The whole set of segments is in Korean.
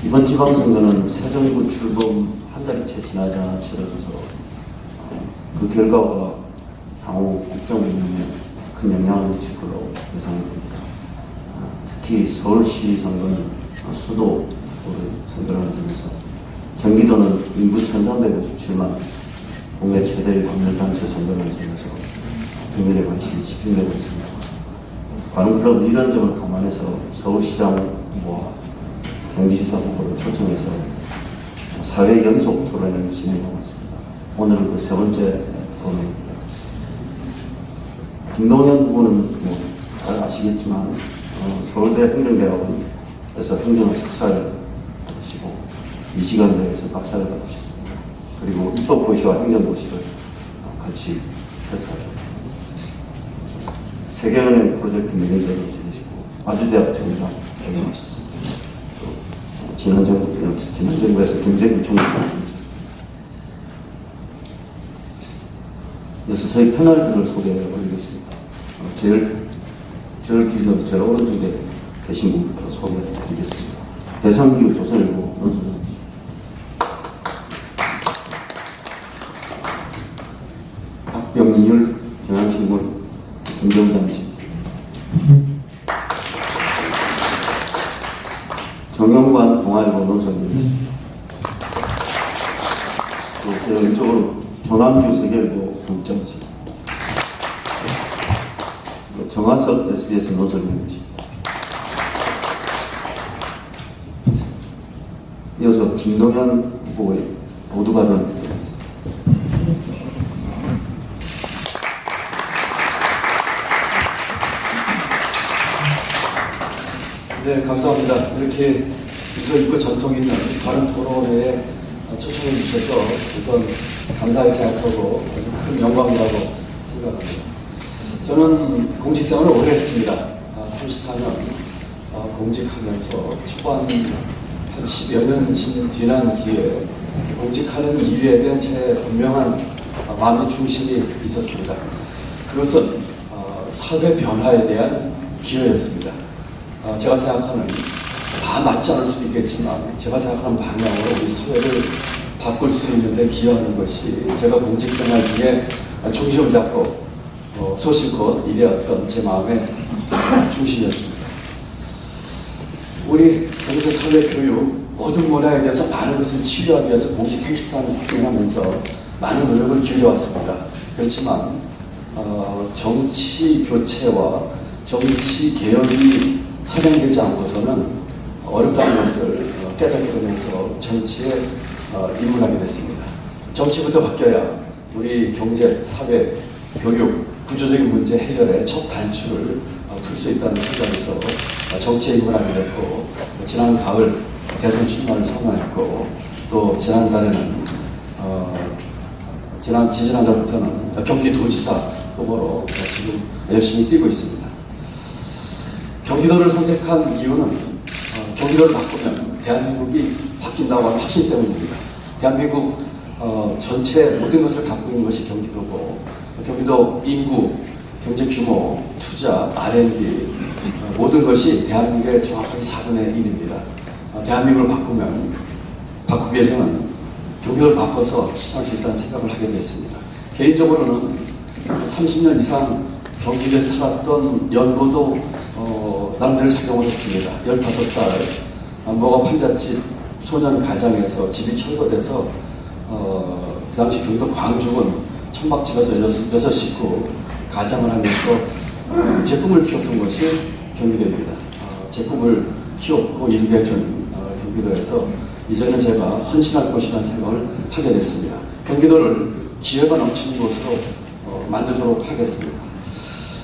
이번 지방선거는 새 정부 출범 한 달이 채 지나지 않아 치러져서 그 결과가 향후 국정 운영에 큰 영향을 미칠 것으로 예상이 됩니다. 특히 서울시 선거는 수도 선거를 하는 점에서 경기도는 인구 1357만 국내 최대의 광역단체 선거를 하는 점에서 국민의 관심이 집중되고 있습니다. 관훈클럽 이런 점을 감안해서 서울시장 후보와 경기지사 후보를 초청해서 4회 연속 토론을 진행하고 있습니다. 오늘은 그 세 번째 토론입니다. 김동연 후보는 잘 아시겠지만 서울대 행정대학원에서 행정학 석사를 받으시고 미시간대에서 박사를 받으셨습니다. 그리고 입법고시와 행정고시를 같이 했었죠. 세계은행 프로젝트 매니저를 지내시고 아주대학 정장 경영하셨습니다. 지난 정부에서 경제부총리를 하셨습니다. 그래서 저희 패널들을 소개해 드리겠습니다. 저를 기준으로 제일 오른쪽에 계신 분부터 소개해 드리겠습니다. 대상기후 조선일보 논소장, 박병률 경향신문 김경장이십니다. 정영관 동아일보 논설위원이십니다. 또 제 왼쪽으로 조남규 세계일보 국장이십니다. 정하석 SBS 논설위원이십니다. 이어서 김동연 후보의 모두 발언을 듣도록 하겠습니다. 네, 감사합니다. 이렇게 유서 있고 전통 있는 바른 토론회에 초청해 주셔서 우선 감사히 생각하고 아주 큰 영광이라고 생각합니다. 저는 공직생활을 오래 했습니다. 34년 공직하면서 초반 한 10여 년 지난 뒤에 공직하는 이유에 대한 제 분명한 마음의 중심이 있었습니다. 그것은 사회 변화에 대한 기여였습니다. 제가 생각하는, 다 맞지 않을 수도 있겠지만 제가 생각하는 방향으로 우리 사회를 바꿀 수 있는데 기여하는 것이 제가 공직생활 중에 중심을 잡고 소신껏 일해왔던 제 마음의 중심이었습니다. 우리 경제, 사회, 교육 모든 문화에 대해서 많은 것을 치유하기 위해서 공직 34년 하면서 많은 노력을 기울여왔습니다. 그렇지만 정치 교체와 정치 개혁이 선행되지 않고서는 어렵다는 것을 깨닫게 되면서 정치에 입문하게 됐습니다. 정치부터 바뀌어야 우리 경제, 사회, 교육, 구조적인 문제 해결의 첫 단추를 풀 수 있다는 생각에서 정치에 입문하게 됐고, 지난 가을 대선 출마를 선언했고, 또 지난달에는 지지난달부터는 경기도지사 후보로 지금 열심히 뛰고 있습니다. 경기도를 선택한 이유는 경기도를 바꾸면 대한민국이 바뀐다고 하는 확신 때문입니다. 대한민국 전체 모든 것을 갖고 있는 것이 경기도고, 경기도 인구, 경제 규모, 투자, R&D 모든 것이 대한민국의 정확하게 4분의 1입니다. 대한민국을 바꾸기 위해서는 경기도를 바꿔서 실천할 수 있다는 생각을 하게 됐습니다. 개인적으로는 30년 이상 경기도에 살았던 연고도 나름대로 작용을 했습니다. 15살 뭐가 판잣집 소년 가장에서 집이 철거돼서 그 당시 경기도 광주군 천막집에서 6 식구 가장을 하면서 제 꿈을 키웠던 것이 경기도입니다. 제 꿈을 키웠고 이루게 해준 경기도에서 이제는 제가 헌신할 것이라는 생각을 하게 됐습니다. 경기도를 기회가 넘치는 곳으로 만들도록 하겠습니다.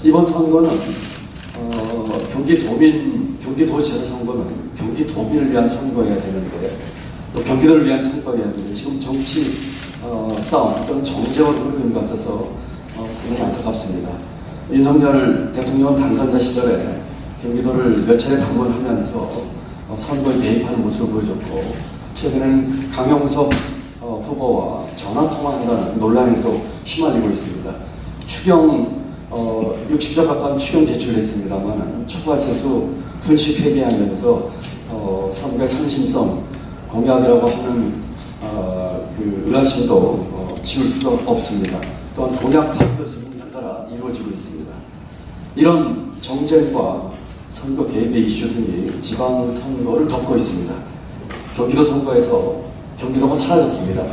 이번 선거는 경기도지사 선거는 경기도민을 위한 선거여야 되는데, 또 경기도를 위한 선거여야 되는데, 지금 정치 싸움 또는 정쟁을 흐르는 것 같아서 상당히 안타깝습니다. 윤석열 대통령 당선자 시절에 경기도를 몇 차례 방문하면서 선거에 대입하는 모습을 보여줬고, 최근에는 강용석 후보와 전화통화한다는 논란에도 휘말리고 있습니다. 추경 60조 가까운 추경 제출을 했습니다만 초과세수 분식 회계하면서 선거의 상심성 공약이라고 하는 그 의아심도 지울 수가 없습니다. 또한 공약 파기도 지금 연달아 이루어지고 있습니다. 이런 정쟁과 선거 개입의 이슈 등이 지방선거를 덮고 있습니다. 경기도 선거에서 경기도가 사라졌습니다.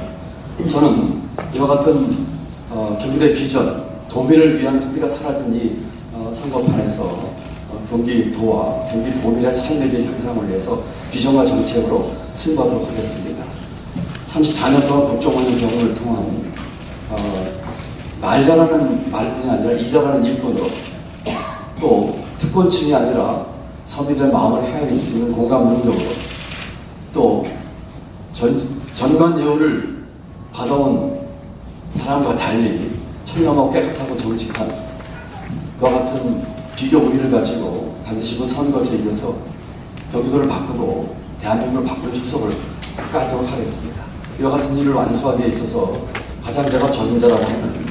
저는 이와 같은 경기도의 비전, 도민을 위한 승리가 사라진 이 선거판에서 경기도와 경기도민의 삶의 질 향상을 위해서 비전과 정책으로 승부하도록 하겠습니다. 34년 동안 국정원의 경험을 통한 말 잘하는 말뿐이 아니라 일 잘하는 일꾼으로, 또 특권층이 아니라 서민들의 마음을 헤아릴 수 있는 공감 능력으로, 또 전관예우를 받아온 사람과 달리 청렴하고 깨끗하고 정직한 그와 같은 비교 우위를 가지고 반드시 그 선것에 이겨서 경기도를 바꾸고 대한민국을 바꾸는 추석을 깔도록 하겠습니다. 이와 같은 일을 완수하기에 있어서 가장 제가 전문자라고 하는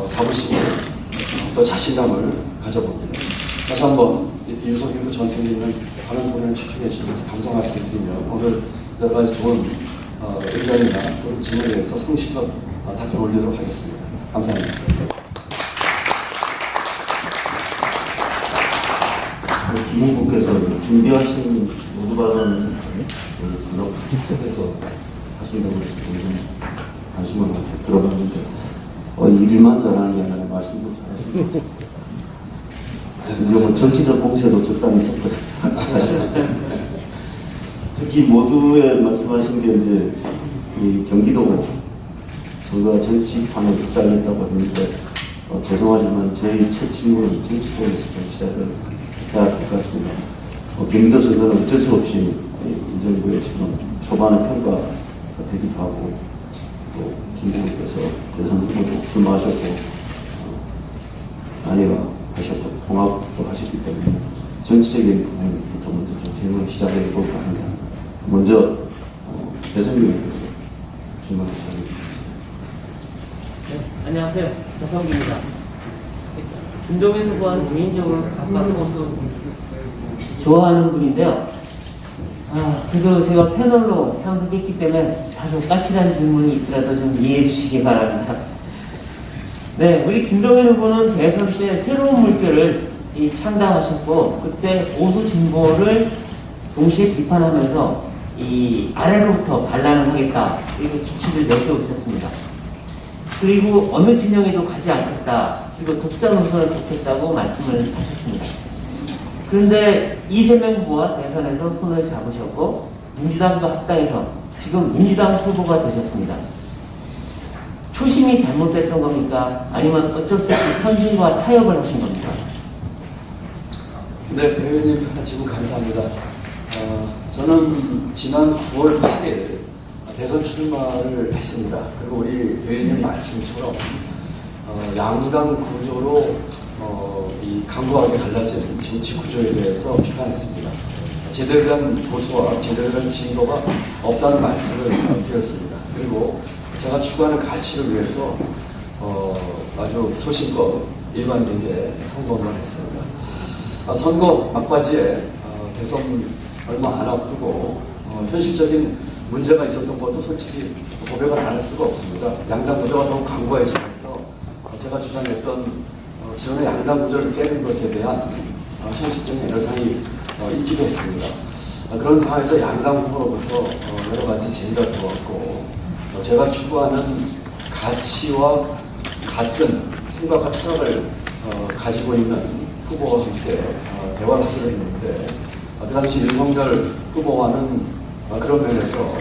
자부심을, 또 자신감을 가져봅니다. 다시 한번 이렇게 유석이고 전통이 있는 다른 토론에 초청해 주셔서 감사 말씀드리며 오늘 여러 가지 좋은 의견이나 또는 질문에 대해서 성실한 답변을 올리도록 하겠습니다. 감사합니다. 김웅국께서 준비하신 모두 발언을 그런 책에서 하신다고 해서 관심을 갖고 들어봤는데 일만 잘하는 게 아니라 말씀도 잘하시는 것 같습니다. 뭐 정치적 공세도 적당히 섞어서 특히 모두의 말씀하신 게 이제 이 경기도 선거가 정치판에 흡사했다고 하는데 죄송하지만 저희 첫 질문은 정치 쪽에서 좀 시작을 해야 될 것 같습니다. 경기도 선거는 어쩔 수 없이 이 정부의 지금 초반에 평가가 되기도 하고, 또 김부국께서 대선 후보도 출마하셨고 아니라 하셨고 통합도 하셨기 때문에 정치적인 부분부터 먼저 좀 질문을 시작해 볼까 합니다. 먼저 대선위원께서 질문을 시작해 주십시오. 네, 안녕하세요. 박성기입니다. 김동연 후보와는 개인적으로 가깝고 또 좋아하는 분인데요. 그래도 제가 패널로 참석했기 때문에 다소 까칠한 질문이 있더라도 좀 이해해 주시기 바랍니다. 네, 우리 김동연 후보는 대선 때 새로운 물결을 창당하셨고, 그때 보수 진보를 동시에 비판하면서 이 아래로부터 반란을 하겠다, 이렇게 기치를 내세우셨습니다. 그리고 어느 진영에도 가지 않겠다, 그리고 독자 노선을 걷겠다고 말씀을 하셨습니다. 그런데 이재명 후보와 대선에서 손을 잡으셨고 민주당과 합당해서 지금 민주당 후보가 되셨습니다. 초심이 잘못됐던 겁니까? 아니면 어쩔 수 없이 현실과 타협을 하신 겁니까? 네, 배우님 질문 감사합니다. 저는 지난 9월 8일 대선 출마를 했습니다. 그리고 우리 배우님 말씀처럼 양당 구조로 이 강고하게 갈라진 정치 구조에 대해서 비판했습니다. 제대로 된 보수와 제대로 된 진보가 없다는 말씀을 드렸습니다. 그리고 제가 추구하는 가치를 위해서 아주 소신껏 일반인에게 선거를 했습니다. 선거 막바지에 대선 얼마 안 앞두고 현실적인 문제가 있었던 것도 솔직히 고백을 안 할 수가 없습니다. 양당 구조가 더욱 강고해지면서 제가 주장했던 기존의 양당 구조를 깨는 것에 대한 현실적인 애로사항이 있기도 했습니다. 그런 상황에서 양당 후보로부터 여러 가지 제의가 들어왔고, 제가 추구하는 가치와 같은 생각과 철학을 가지고 있는 후보와 함께 대화를 하기로 했는데, 그 당시 윤석열 후보와는 그런 면에서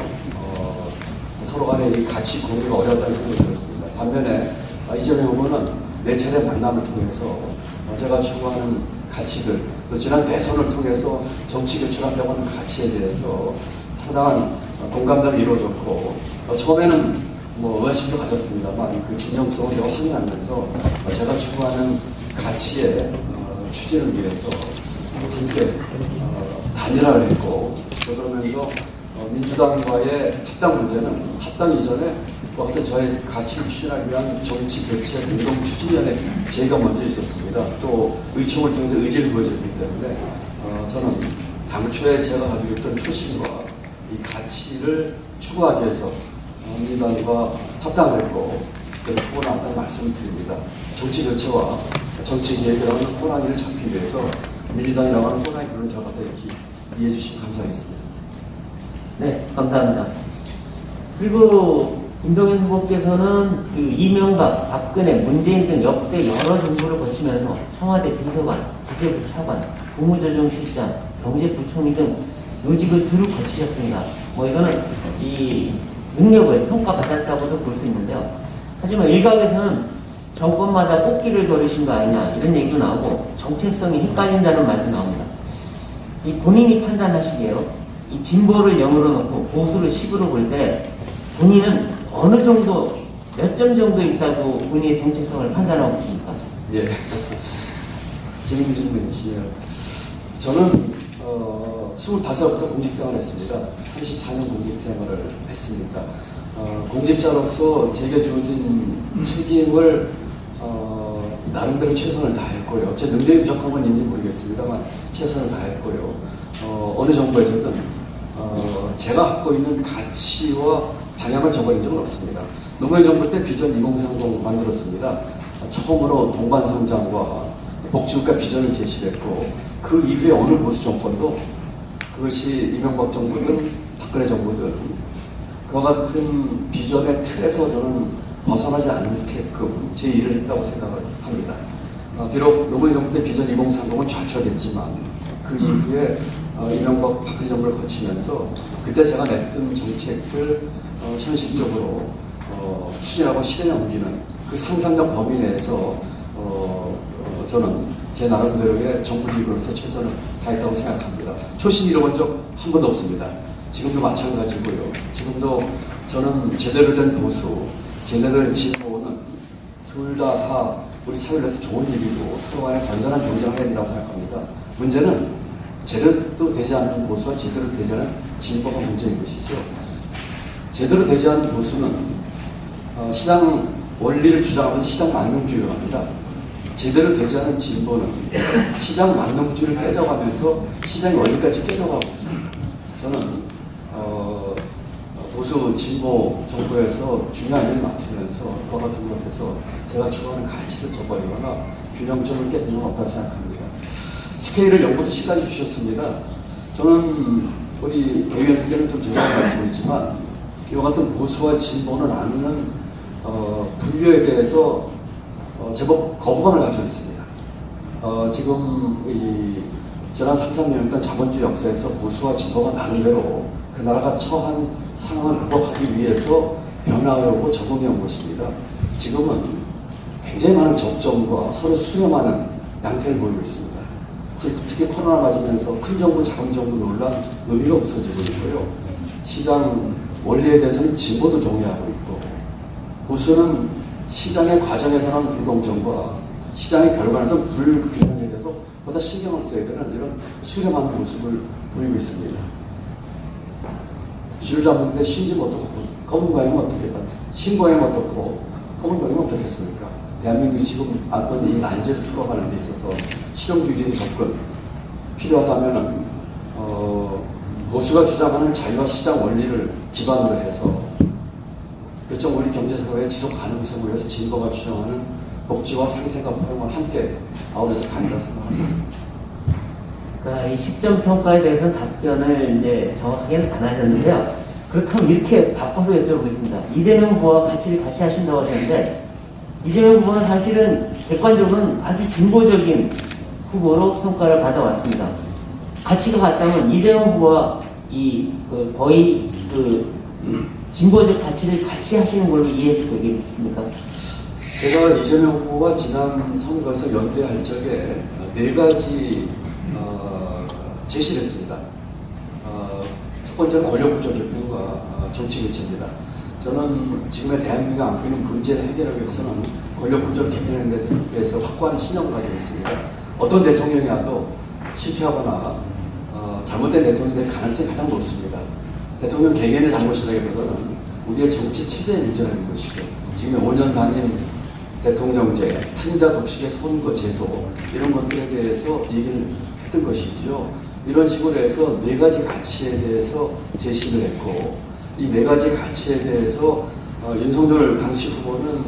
서로 간의 이 가치 공유가 어려웠다는 생각이 들었습니다. 반면에 이재명 후보는 네 차례 만남을 통해서 제가 추구하는 가치들, 또 지난 대선을 통해서 정치 교체하려고 하는 가치에 대해서 상당한 공감대가 이루어졌고, 처음에는 의아심도 가졌습니다만 그 진정성을 제가 확인하면서 제가 추구하는 가치의 추진을 위해서 함께 단일화를 했고, 또 그러면서 민주당과의 합당 문제는 합당 이전에 어떤 저의 가치를 추진하기 위한 정치 교체 운동 추진위원회 제의가 먼저 있었습니다. 또 의총을 통해서 의지를 보여줬기 때문에 저는 당초에 제가 가지고 있던 초심과 이 가치를 추구하기 위해서 민주당과 합당을 했고 그런 후보 나왔다는 말씀을 드립니다. 정치 교체와 정치 개혁이라는 호랑이를 잡기 위해서 민주당이라고 하는 호랑이를 잡았다 이렇게 이해해 주시면 감사하겠습니다. 네, 감사합니다. 그리고 김동연 후보께서는 그 이명박, 박근혜, 문재인 등 역대 여러 정부를 거치면서 청와대 비서관, 기재부 차관, 국무조정실장, 경제부총리 등 요직을 두루 거치셨습니다. 뭐 이거는 이 능력을 평가받았다고도 볼 수 있는데요. 하지만 일각에서는 정권마다 뽑기를 거르신 거 아니냐 이런 얘기도 나오고 정체성이 헷갈린다는 말도 나옵니다. 이 본인이 판단하시기에요. 이 진보를 0으로 놓고 보수를 10으로 볼 때 본인은 어느 정도 몇 점 정도 있다고 본인의 정체성을 판단하고 계십니까? 예, 재밌는 질문이시네요. 저는 25살부터 공직생활을 했습니다. 34년 공직생활을 했습니다. 공직자로서 제게 주어진 책임을 나름대로 최선을 다했고요. 제 능력이 부족한 건 있는지 모르겠습니다만 최선을 다했고요. 어느 정부에서든 제가 갖고 있는 가치와 방향을 저버린 적은 없습니다. 노무현 정부 때 비전 2030 만들었습니다. 처음으로 동반성장과 복지국가 비전을 제시했고 그 이후에 어느 보수 정권도 그것이 이명박 정부든 박근혜 정부든 그와 같은 비전의 틀에서 저는 벗어나지 않게끔 제 일을 했다고 생각을 합니다. 비록 노무현 정부 때 비전 2030은 좌초됐지만 그 이후에 이명박 박근혜 정부를 거치면서 그때 제가 냈던 정책을 현실적으로 추진하고 실행에 옮기는 그 상상력 범위 내에서 저는 제 나름대로의 정부직으로서 최선을 다했다고 생각합니다. 초심 잃어본 적 한 번도 없습니다. 지금도 마찬가지고요. 지금도 저는 제대로 된 보수, 제대로 된 진보는 둘 다 우리 사회를 위해서 좋은 일이고 서로 간에 건전한 경쟁을 해야 된다고 생각합니다. 문제는 제대로 되지 않는 보수와 제대로 되지 않은 진보가 문제인 것이죠. 제대로 되지 않은 보수는 시장 원리를 주장하면서 시장 만능주의를 합니다. 제대로 되지 않은 진보는 시장 만능주의를 깨져가면서 시장 원리까지 깨져가고 있습니다. 저는 보수 진보 정부에서 중요한 일을 맡으면서 그와 같은 것에서 제가 추구하는 가치를 저버리거나 균형점을 깨지는 건 없다고 생각합니다. 스케일을 0부터 10까지 주셨습니다. 저는 우리 대의원님께는 좀 죄송한 말씀이지만 이와 같은 보수와 진보는 나누는 분류에 대해서 제법 거부감을 가지고 있습니다. 지금 지난 3, 4년간 자본주의 역사에서 보수와 진보가 나름대로 그 나라가 처한 상황을 극복하기 위해서 변화해오고 적응해온 것입니다. 지금은 굉장히 많은 접점과 서로 수렴하는 양태를 보이고 있습니다. 특히 코로나 맞으면서 큰 정부, 작은 정부 논란 의미가 없어지고 있고요. 시장 원리에 대해서는 진보도 동의하고 있고 보수는 시장의 과정에서는 불공정과 시장의 결과에서 불균형에 대해서 보다 신경을 써야 되는 이런 수렴하는 모습을 보이고 있습니다. 줄 잡는데 신지면 어떻고 검은 고양이면 어떻겠다. 신고양이면 어떻고 검은 고양이면 어떻겠습니까? 대한민국이 지금 안건 이 난제를 풀어가는 데 있어서 실용주의적인 접근 필요하다면은 보수가 주장하는 자유와 시장 원리를 기반으로 해서 그렇죠. 우리 경제사회의 지속 가능성을 위해서 진보가 주장하는 복지와 상생과 포용을 함께 아우러서 가야 생각합니다. 그러니까 이 10점 평가에 대해서는 답변을 이제 정확하게는 안 하셨는데요. 그렇다면 이렇게 바꿔서 여쭤보겠습니다. 이재명 후보와 가치를 같이 하신다고 하셨는데 이재명 후보는 사실은 객관적으로는 아주 진보적인 후보로 평가를 받아왔습니다. 가치가 같다면 이재명 후보와 거의 진보적 가치를 같이 하시는 걸로 이해해도 되겠습니까? 제가 이재명 후보와 지난 선거에서 연대할 적에 4가지 제시를 했습니다. 첫 번째는 권력구조 개편과 정치 교체입니다. 저는 지금의 대한민국이 안고 있는 문제를 해결하기 위해서는 권력구조를 개편하는 데 대해서 확고한 신념을 가지고 있습니다. 어떤 대통령이 와도 실패하거나 잘못된 대통령이 될 가능성이 가장 높습니다. 대통령 개개인의 잘못이라기보다는 우리의 정치 체제의 문제가 있는 것이죠. 지금 5년 단임 대통령제, 승자 독식의 선거 제도 이런 것들에 대해서 얘기를 했던 것이죠. 이런 식으로 해서 네 가지 가치에 대해서 제시를 했고, 이 네 가지 가치에 대해서 윤석열 당시 후보는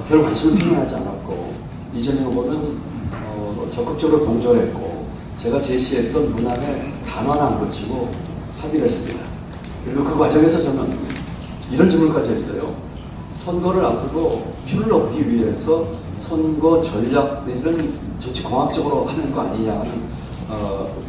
별 관심을 표현하지 않았고, 이재명 후보는 적극적으로 동조했고, 제가 제시했던 문항에 단어는 안 고치고 합의를 했습니다. 그리고 그 과정에서 저는 이런 질문까지 했어요. 선거를 앞두고 표를 얻기 위해서 선거 전략 내지는 정치 공학적으로 하는 거 아니냐 하는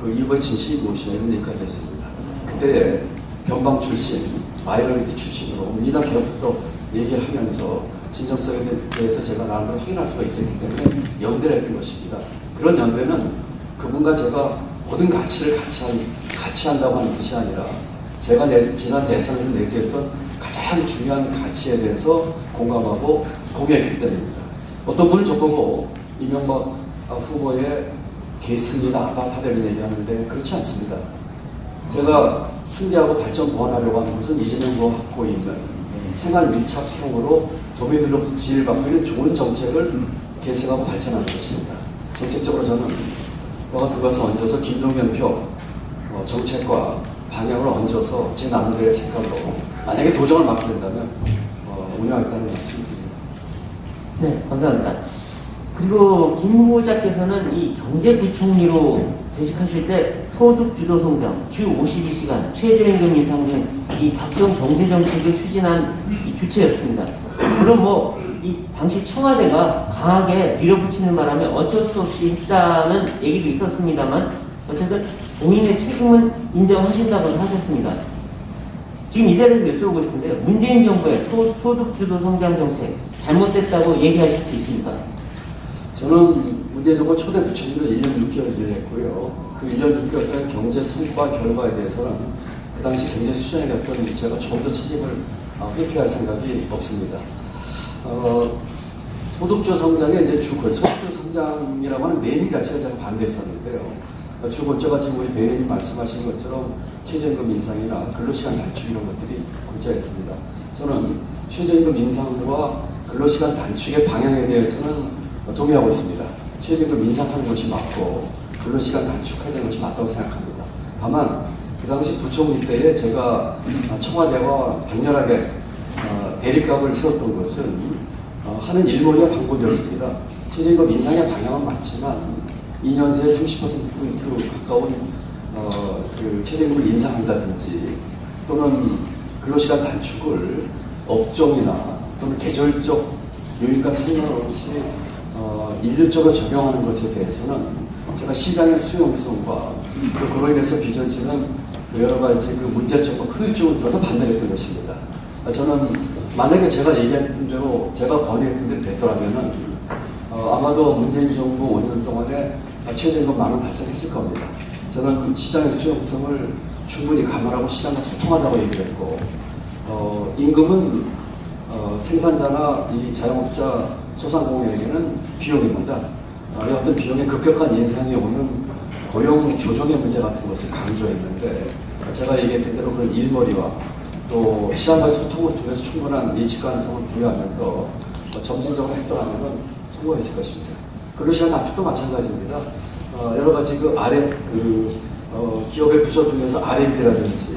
그 이후의 진실이 무엇이냐 이런 얘기까지 했습니다. 그때 변방 출신, 마이너리티 출신으로 민주당 개혁부터 얘기를 하면서 진정성에 대해서 제가 나름대로 확인할 수가 있었기 때문에 연대를 했던 것입니다. 그런 연대는 그분과 제가 모든 가치를 같이 한다고 하는 뜻이 아니라 제가 지난 대선에서 내세웠던 가장 중요한 가치에 대해서 공감하고 공유했기 때문입니다. 어떤 분은 저보고 이명박 후보의 계승이나 아바타를 얘기하는데 그렇지 않습니다. 제가 승리하고 발전 보완하려고 하는 것은 이재명 후보가 갖고 있는 생활 밀착형으로 도민들로부터 지지를 받고 있는 좋은 정책을 계승하고 발전하는 것입니다. 정책적으로 저는 같은 것을 얹어서 김동연표 정책과 방향을 얹어서 제 나름대로의 생각으로 만약에 도정을 맡게 된다면 운영하겠다는 말씀을 드립니다. 네, 감사합니다. 그리고 김 후보자께서는 이 경제부총리로 재직하실 때 소득주도 성장, 주 52시간, 최저임금 인상 등 이 각종 경제정책을 추진한 이 주체였습니다. 그럼 뭐 이 당시 청와대가 강하게 밀어붙이는 바람에 어쩔 수 없이 했다는 얘기도 있었습니다만 어쨌든 본인의 책임은 인정하신다고 하셨습니다. 지금 이 자리에서 여쭤보고 싶은데요. 문재인 정부의 소득주도 성장 정책 잘못됐다고 얘기하실 수 있습니까? 저는 문재인 정부 초대 부총리로 1년 6개월 일을 했고요. 그 1년 6개월 동안 경제 성과 결과에 대해서는 그 당시 경제 수준에 갔던 제가 조금 더 책임을 회피할 생각이 없습니다. 소득주 성장의 이제 소득주 성장이라고 하는 네임 자체가 제가 반대했었는데요. 주 골자가 지금 우리 배우님 말씀하신 것처럼 최저임금 인상이나 근로시간 단축 이런 것들이 골자였습니다. 저는 최저임금 인상과 근로시간 단축의 방향에 대해서는 동의하고 있습니다. 최저임금 인상하는 것이 맞고 근로시간 단축해야 되는 것이 맞다고 생각합니다. 다만 그 당시 부총리 때에 제가 청와대와 격렬하게 대립각을 세웠던 것은 하는 일몰이와 방법이었습니다. 최저임금 인상의 방향은 맞지만 2년 새에 30%포인트 가까운 그 최저임금을 인상한다든지 또는 근로시간 단축을 업종이나 또는 계절적 요인과 상관없이 일률적으로 적용하는 것에 대해서는 제가 시장의 수용성과 또 그로 인해서 빚어지는 여러 가지 그 문제점과 후유증을 들어서 반대를 했던 것입니다. 저는 만약에 제가 얘기했던 대로 제가 건의했던 대로 됐더라면은 아마도 문재인 정부 5년 동안에 최저임금 10,000원 달성했을 겁니다. 저는 시장의 수용성을 충분히 감안하고 시장과 소통하자고 얘기를 했고 임금은 생산자나 이 자영업자 소상공인에게는 비용입니다. 이 어떤 비용의 급격한 인상이 오는 고용 조정의 문제 같은 것을 강조했는데 제가 얘기했던 대로 그런 일머리와 또 시장과의 소통을 통해서 충분한 예측 가능성을 부여하면서 점진적으로 했더라면 성공했을 것입니다. 근로시간 단축도 마찬가지입니다. 여러 가지 그 기업의 부서 중에서 R&D라든지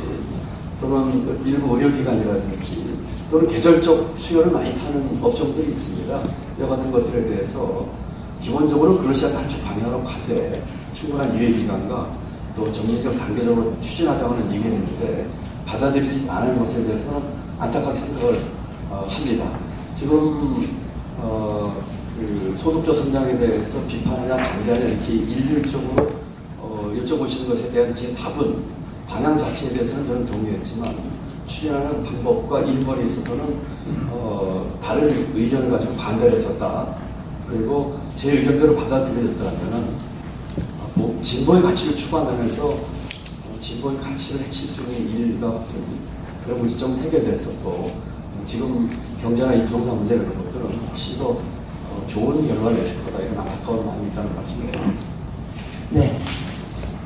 또는 일부 의료기관이라든지 또는 계절적 수요를 많이 타는 업종들이 있습니다. 이와 같은 것들에 대해서 기본적으로 근로시간 단축 방향으로 가되 충분한 유예기간과 또 점진적 단계적으로 추진하자고 하는 얘기를 했는데 받아들이지 않은 것에 대해서는 안타깝게 생각을 합니다. 지금 그 소득주 성장에 대해서 비판하냐 반대하냐 이렇게 일률적으로 여쭤보시는 것에 대한 제 답은 방향 자체에 대해서는 저는 동의했지만 추진하는 방법과 일머리에 있어서는 다른 의견을 가지고 반대를 했었다. 그리고 제 의견대로 받아들여졌더라면 진보의 가치를 추구하면서 진보의 가치를 해칠 수 있는 일과 같은 그런 문제점은 해결됐었고 지금 경제나 인종사 문제 이런 것들은 훨씬 더 좋은 결과를 냈을 거다 이런 안타까운 마음이 있다는 말씀을 드립니다. 네.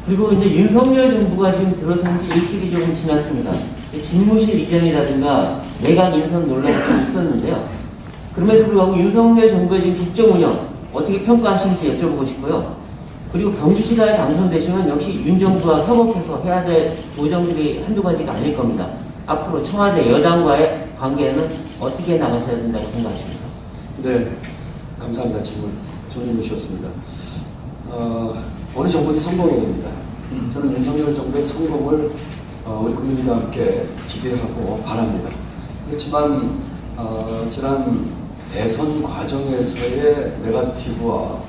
그리고 이제 윤석열 정부가 지금 들어선 지 일주일이 조금 지났습니다. 집무실 이전이라든가 내각 인선 논란이 좀 있었는데요. 그럼에도 불구하고 윤석열 정부의 지금 국정 운영 어떻게 평가하시는지 여쭤보고 싶고요. 그리고 경기시장에 당선되시면 역시 윤 정부와 협업해서 해야 될 조정들이 한두 가지가 아닐 겁니다. 앞으로 청와대 여당과의 관계는 어떻게 나가셔야 된다고 생각하십니까? 네, 감사합니다. 질문 좋은 질문 주셨습니다. 어느 정부든 성공해야 됩니다. 저는 윤석열 정부의 성공을 우리 국민과 함께 기대하고 바랍니다. 그렇지만 지난 대선 과정에서의 네거티브와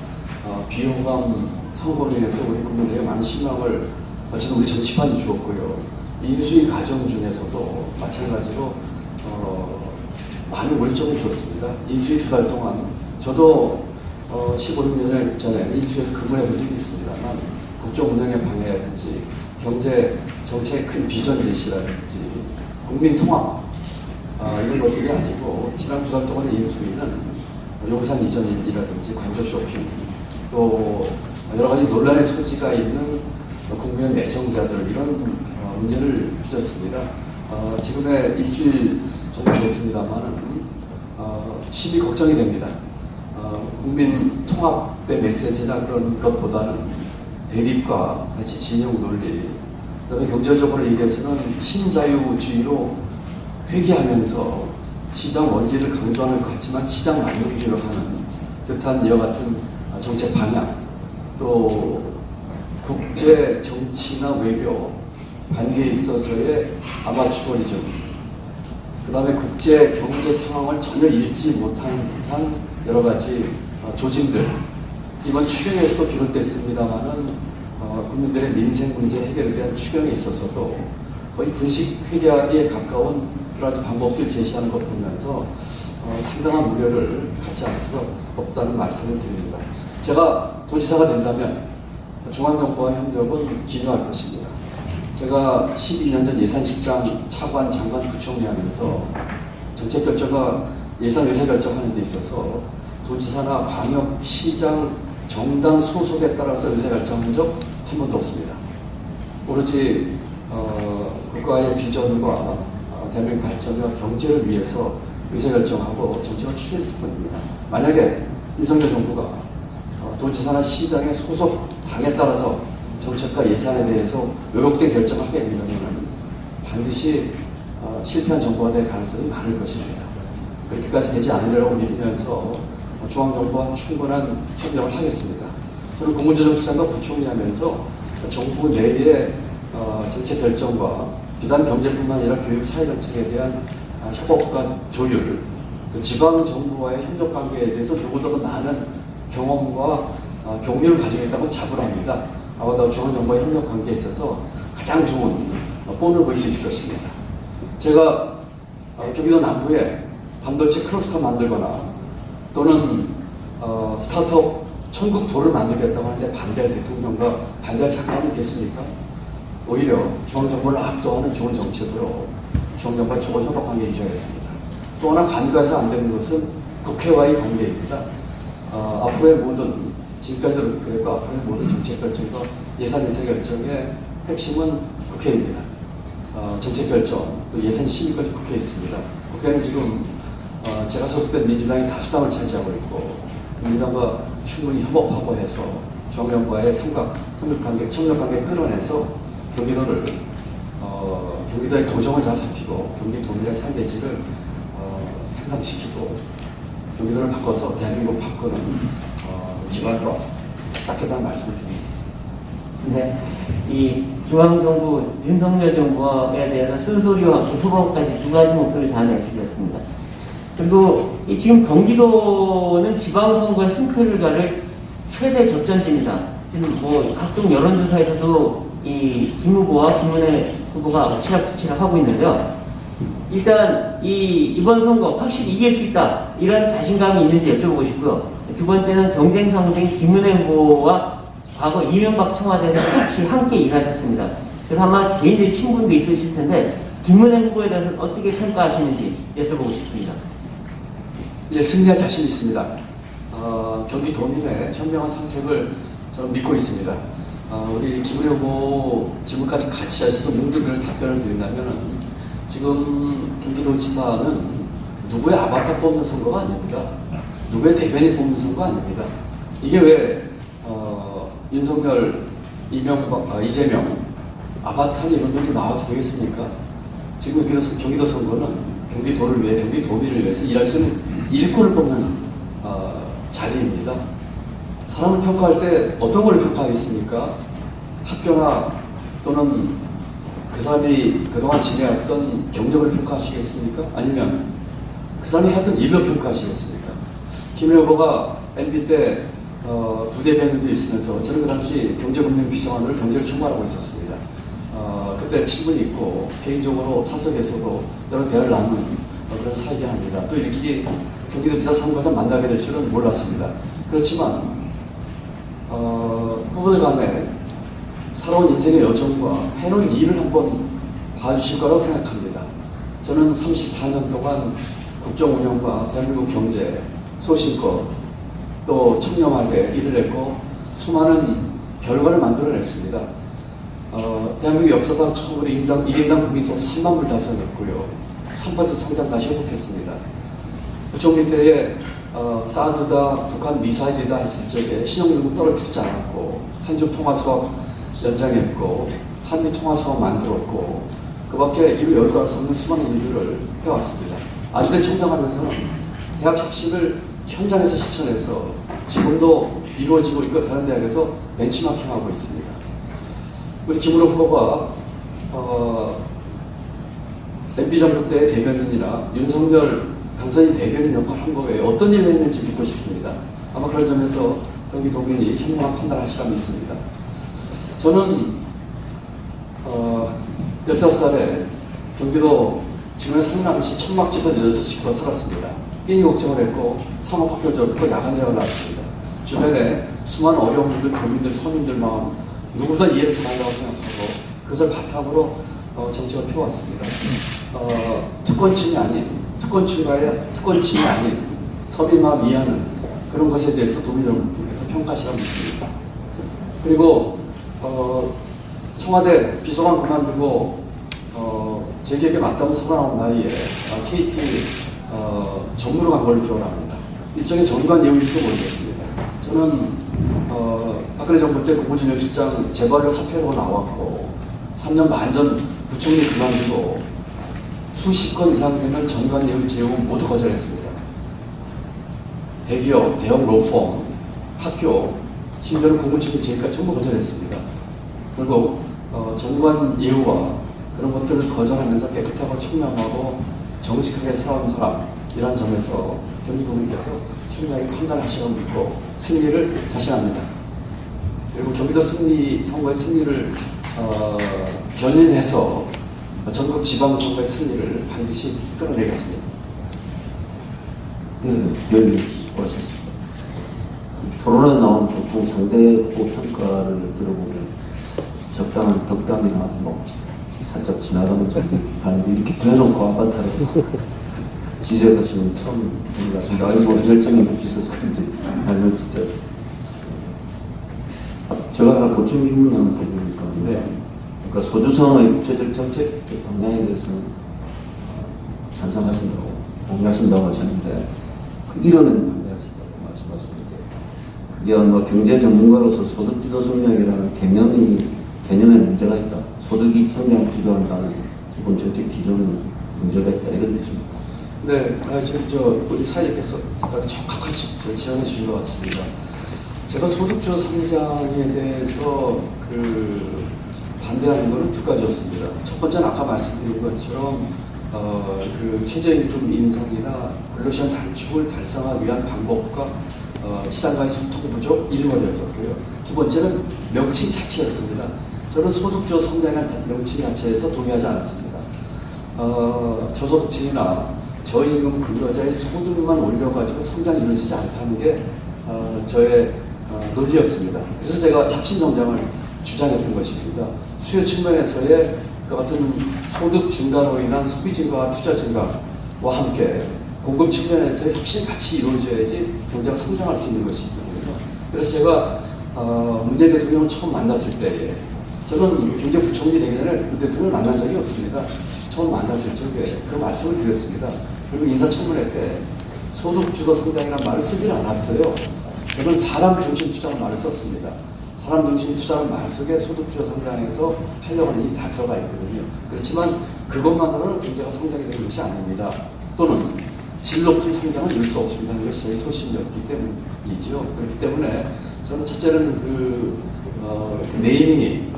비호감 선거로 인해서 우리 국민들에게 많은 실망을 어쨌든 우리 정치판이 주었고요. 인수위 과정 중에서도 마찬가지로 많은 우려점을 줬습니다. 인수위 2달 동안 저도 15, 16년 전에 인수위에서 근무를 해본 적이 있습니다만 국정 운영의 방해라든지 경제 정책의 큰 비전 제시라든지 국민 통합 이런 것들이 아니고 지난 2달 동안의 인수위는 용산 이전이라든지 관저 쇼핑 또 여러 가지 논란의 소지가 있는 국민 내정자들 이런 문제를 빚었습니다. 지금의 일주일 정도 됐습니다만은 심히 걱정이 됩니다. 국민 통합의 메시지나 그런 것보다는 대립과 다시 진영 논리, 그다음에 경제적으로 얘기해서는 신자유주의로 회귀하면서 시장 원리를 강조하는 것 같지만 시장 만능주의로 하는 듯한 이와 같은 정책 방향, 또 국제 정치나 외교 관계에 있어서의 아마추어리즘, 그 다음에 국제 경제 상황을 전혀 읽지 못하는 듯한 여러 가지 조짐들, 이번 추경에서도 비롯됐습니다만은 국민들의 민생 문제 해결에 대한 추경에 있어서도 거의 분식 회계에 가까운 여러 가지 방법들 제시하는 것 보면서 상당한 우려를 갖지 않을 수가 없다는 말씀을 드립니다. 제가 도지사가 된다면 중앙정부와 협력은 기묘할 것입니다. 제가 12년 전 예산실장, 차관, 장관, 부총리 하면서 정책결정과 예산 의사결정하는 데 있어서 도지사나 광역시장, 정당 소속에 따라서 의사결정한 적 한 번도 없습니다. 오로지 국가의 비전과 대한민국 발전과 경제를 위해서 의사결정하고 정책을 추진했을 뿐입니다. 만약에 윤석열 정부가 도지사나 시장의 소속 당에 따라서 정책과 예산에 대해서 왜곡된 결정을 하게 된다면 반드시 실패한 정부가 될 가능성이 많을 것입니다. 그렇게까지 되지 않으리라고 믿으면서 중앙정부와 충분한 협력을 하겠습니다. 저는 공무조정실장과 부총리 하면서 정부 내의 정책 결정과 비단 경제뿐만 아니라 교육, 사회정책에 대한 협업과 조율, 또 지방정부와의 협력관계에 대해서 누구보다도 많은 경험과 경륜을 가지고 있다고 자부를 합니다. 아마도 중앙정부와의 협력관계에 있어서 가장 좋은 본을 보일 수 있을 것입니다. 제가 경기도 남부에 반도체 클러스터 만들거나 또는 스타트업 천국도를 만들겠다고 하는데 반대할 대통령과 반대할 장관이 있겠습니까? 오히려 중앙정부를 압도하는 좋은 정책으로 중앙정부와 좋은 협업관계 유지하겠습니다. 또 하나 간과해서 안 되는 것은 국회와의 관계입니다. 앞으로의 모든, 지금까지도 그랬고 앞으로의 모든 정책 결정과 예산 인사 결정의 핵심은 국회입니다. 정책 결정, 또 예산 심의까지 국회에 있습니다. 국회는 지금 제가 소속된 민주당이 다수당을 차지하고 있고 민주당과 충분히 협업하고 해서 중앙정부와의 삼각 협력관계 끌어내서 경기도를 경기도의 도정을 잘 살피고 경기도민의 삶의 질을 향상시키고 경기도를 바꿔서 대한민국 바꾸는 기반으로 쌓겠다는 말씀을 드립니다. 네, 이 중앙정부 윤석열 정부에 대해서 쓴소리와 함께 후보까지 두 가지 목소리를 다 내주셨습니다. 그리고 지금 경기도는 지방선거의 승패를 가를 최대 접전지입니다. 지금 뭐 각종 여론조사에서도 이 김 후보와 김은혜 후보가 엎치락뒤치락 하고 있는데요. 일단 이번 선거 확실히 이길 수 있다 이런 자신감이 있는지 여쭤보고 싶고요. 두 번째는 경쟁 상대인 김은혜 후보와 과거 이명박 청와대에서 같이 함께 일하셨습니다. 그래서 아마 개인적 친분도 있으실 텐데 김은혜 후보에 대해서 어떻게 평가하시는지 여쭤보고 싶습니다. 예, 승리할 자신 있습니다. 경기도민의 현명한 선택을 저는 믿고 있습니다. 우리 김은혜 후보 질문까지 같이 하셔서 뭉뚱그려서 답변을 드린다면 지금 경기도지사는 누구의 아바타 뽑는 선거가 아닙니다. 누구의 대변인 뽑는 선거 아닙니다. 이게 왜 윤석열, 이재명, 아바타니 이런 분이 나와서 되겠습니까? 지금 경기도 선거는 경기도를 위해, 경기도민을 위해서 일할 수 있는 일꾼을 뽑는 자리입니다. 사람을 평가할 때 어떤 걸 평가하겠습니까? 학교나 또는 그 사람이 그동안 지내왔던 경력을 평가하시겠습니까? 아니면 그 사람이 했던 일로 평가하시겠습니까? 김 후보가 MB 때 부대변인도 있으면서 저는 그 당시 경제금융비서관으로 경제를 총괄하고 있었습니다. 그때 친분이 있고 개인적으로 사석에서도 여러 대화를 나누는 그런 사이긴 합니다. 또 이렇게 경기도지사 선거에서 만나게 될 줄은 몰랐습니다. 그렇지만 후보들 간에 살아온 인생의 여정과 해놓은 일을 한번 봐주실 거라고 생각합니다. 저는 34년 동안 국정 운영과 대한민국 경제, 소신껏 또 청렴하게 일을 했고 수많은 결과를 만들어냈습니다. 대한민국 역사상 처음으로 1인당 국민소득 3만 불 달성했고요. 3% 성장 다시 회복했습니다. 부총리 때에 사드다, 북한 미사일이다 했을 적에 신용등급 떨어뜨리지 않았고 한중 통화 수업 연장했고 한미 통화 수업 만들었고 그 밖에 이루 열거할 수 없는 수많은 일들을 해왔습니다. 아주대 총장하면서는 대학 혁신을 현장에서 실천해서 지금도 이루어지고 있고 다른 대학에서 벤치마킹하고 있습니다. 우리 김은호 후보가 MB 정부 때의 대변인이나 윤석열 당선인 대변인 역할을 한 거에 어떤 일을 했는지 묻고 싶습니다. 아마 그런 점에서 경기도민이 현명한 판단을 하시라 믿습니다. 저는 15살에 경기도 지금의 성남시 천막집단 6식구가 살았습니다. 끼니 걱정을 했고 상업학교를 졸업했고 야간대학을 나왔습니다. 주변에 수많은 어려운 분들, 도민들, 서민들 마음 누구보다 이해를 잘한다고 생각하고 그것을 바탕으로 정책을 펴왔습니다. 특권층이 아닌 특권층이 아닌 서민 마음 이해하는 그런 것에 대해서 도민 여러분께서 평가하시라고 믿습니다. 그리고 청와대 비서관 그만두고 제 기억에 맞다면 39 나이에 KT 전무로 간 걸로 기억을 합니다. 일종의 정관 예우일지도 모르겠습니다. 저는 박근혜 정부 때 국무진흥실장 재벌로 사퇴로 나왔고 3년 반 전 부총리 그만두고 수십 건 이상 되는 정관 예우 재움 모두 거절했습니다. 대기업, 대형 로펌, 학교, 심지어는 국무총리 제의까지 전부 거절했습니다. 그리고 정관 예우와 그런 것들을 거절하면서 깨끗하고 청렴하고 정직하게 살아온 사람이란 점에서 경기도민께서 현명하게 판단하시라고 믿고 승리를 자신합니다. 그리고 경기도 선거의 승리를 견인해서 전국 지방선거의 승리를 반드시 끌어내겠습니다. 네, 네, 수고하셨습니다. 토론에 나온 보통 상대 후보 평가를 들어보면 적당한 덕담이나 뭐 살짝 지나가는 정도 하는데 이렇게 대놓고 아바타를 지적하시면 처음 본것 같습니다. 아니 뭐 열정이 붙이셔서 그런지 아니면 진짜 제가 하나 보충 질문 하나 드리니까 네. 그러니까 소주성의 구체적 정책 방향에 대해서는 찬성하신다고 공유하신다고 하셨는데 그 이론은 반대하신다고 말씀하셨는데 그게 아마 경제 전문가로서 소득주도 성장이라는 개념에 문제가 있다. 소득이 성장을 주도한다는 기본 정책 기존에 문제가 있다 이런 뜻입니다. 네, 우리 사회자께서 정확하게 지원해 주신 것 같습니다. 제가 소득주도 성장에 대해서 반대하는 것은 두 가지였습니다. 첫 번째는 아까 말씀드린 것처럼 최저임금 인상이나 근로시간 단축을 달성하기 위한 방법과 시장과의 소통 부족 일머리였었고요. 두 번째는 명칭 자체였습니다. 저는 소득주도 성장이라는 명칭 자체에서 동의하지 않았습니다. 저소득층이나 저임금 근로자의 소득만 올려가지고 성장이 이루어지지 않다는 게 저의 논리였습니다. 그래서 제가 혁신성장을 주장했던 것입니다. 수요 측면에서의 그 같은 소득 증가로 인한 소비 증가와 투자 증가와 함께 공급 측면에서의 혁신이 같이 이루어져야지 경제가 성장할 수 있는 것이거든요. 그래서 제가 문재인 대통령을 처음 만났을 때에 저는 경제부총리 되기 전에 문 대통령을 만난 적이 없습니다. 처음 만났을 적에 그 말씀을 드렸습니다. 그리고 인사청문회 때 소득주도 성장이라는 말을 쓰질 않았어요. 저는 사람 중심 투자라는 말을 썼습니다. 사람 중심 투자는 말 속에 소득주도 성장에서 하려고 하는 일이 다 들어가 있거든요. 그렇지만 그것만으로는 경제가 성장이 되는 것이 아닙니다. 또는 질 높은 성장을 이룰 수 없습니다는 것이 제 소신이었기 때문이죠. 그렇기 때문에 저는 첫째는 그 네이밍이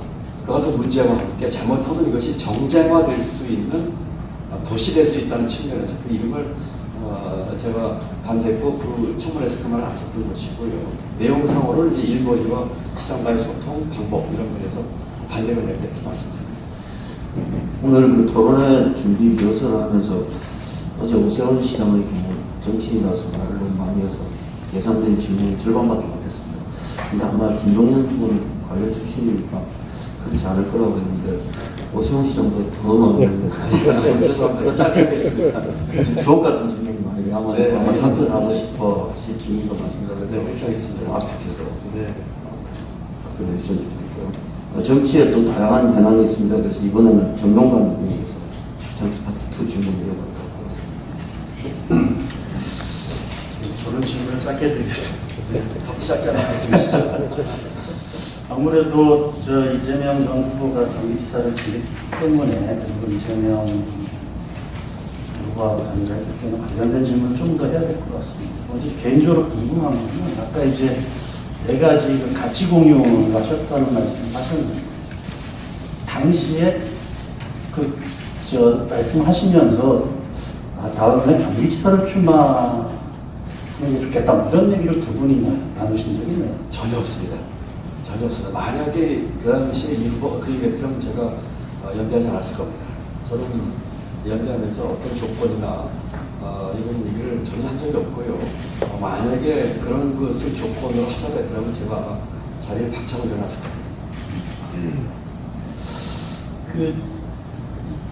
그와 같은 문제와 함께 잘못하면 이것이 정쟁화될 수 있는 도시 될 수 있다는 측면에서 그 이름을 제가 반대했고 그 청문회에서 그 말을 안 썼던 것이고요. 내용상으로는 이제 일머리와 시장과의 소통 방법 이런 면에서 반대가 냈다 이렇게 말씀드립니다. 오늘 그 토론회 준비 리허설을 하면서 어제 오세훈 시장의 경우 정치인이라서 말을 너무 많이 해서 예상된 질문이 절반밖에 못했습니다. 근데 아마 김동연 후보는 관련 출신이니까 그렇지 않을 거라고 했는데 오세훈 시장보다 더 마음에 들어서 죄송합니다. 짧게 하겠습니다. 주옥 같은 질문이 많이 아마 네, 아마 알겠습니다. 답변하고 싶어 하실 질문인 것 같습니다. 네, 그렇게 하겠습니다. 압축해서 네. 답변해 주시면 좋겠고요. 정치에 또 다양한 현안이 있습니다. 그래서 이번에는 정동관 분에서 정치 파트 2 질문 드려보도록 하겠습니다. 저는 질문을 짧게 드리겠습니다. 답도 짧게 하나 말씀하시죠. 아무래도 이재명 전 후보가 경기지사를 지냈기 때문에 그리고 이재명 후보와 관련된 질문을 좀 더 해야 될 것 같습니다. 먼저 개인적으로 궁금한 거는 아까 이제 네 가지 가치 공유를 하셨다는 말씀을 하셨는데 당시에 말씀하시면서 다음에 경기지사를 출마하는 게 좋겠다 뭐 이런 얘기를 두 분이 나누신 적이 있나요? 전혀 없습니다. 전혀 없습니다. 만약에 그 당시에 이 후보가 그 얘기했다면 제가 연대하지 않았을 겁니다. 저는 연대하면서 어떤 조건이나 이런 얘기를 전혀 한 적이 없고요. 만약에 그런 것을 조건으로 하자고 했더라면 제가 아마 자리를 박차고 일어났을 겁니다.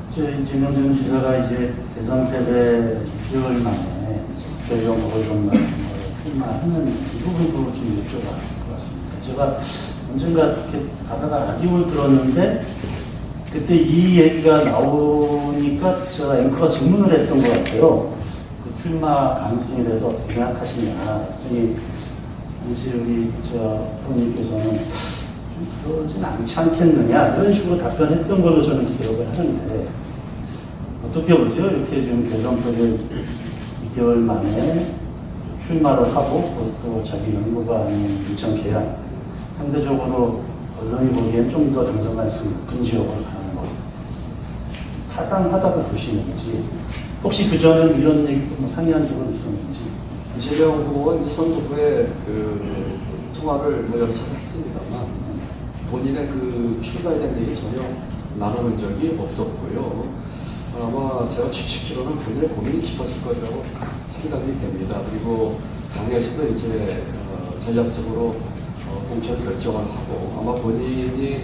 이재명 전 지사가 이제 대선 패배 6개월 만에 결정 보궐선거 출마하는 이 부분도 좀 여쭤봐야 될 것 같습니다. 제가 언젠가 이렇게 가다가 라디오를 들었는데 그때 이 얘기가 나오니까 제가 앵커가 질문을 했던 것 같아요. 그 출마 가능성에 대해서 어떻게 생각하시냐. 했더니 당시 우리 형님께서는 좀 그러진 않지 않겠느냐 이런 식으로 답변했던 걸로 저는 기억을 하는데 어떻게 보세요? 이렇게 지금 대선 패배 2개월 만에 출마를 하고 또 자기 연구가 아닌 인천 계양 상대적으로 언론이 보기엔 좀 더 당선 가능성이 높은 지역으로 가는 거 타당하다고 보시는지 혹시 그전에 이런 얘기도 뭐 상의한 적은 있었는지. 이재명 후보가 이제 선거 후에 그 통화를 뭐 여러 차례 했습니다만 본인의 그 출마에 대한 얘기 전혀 나눠본 적이 없었고요. 아마 제가 추측키로는 본인의 고민이 깊었을 거라고 생각이 됩니다. 그리고 당에서도 이제 전략적으로 공천 결정을 하고 아마 본인이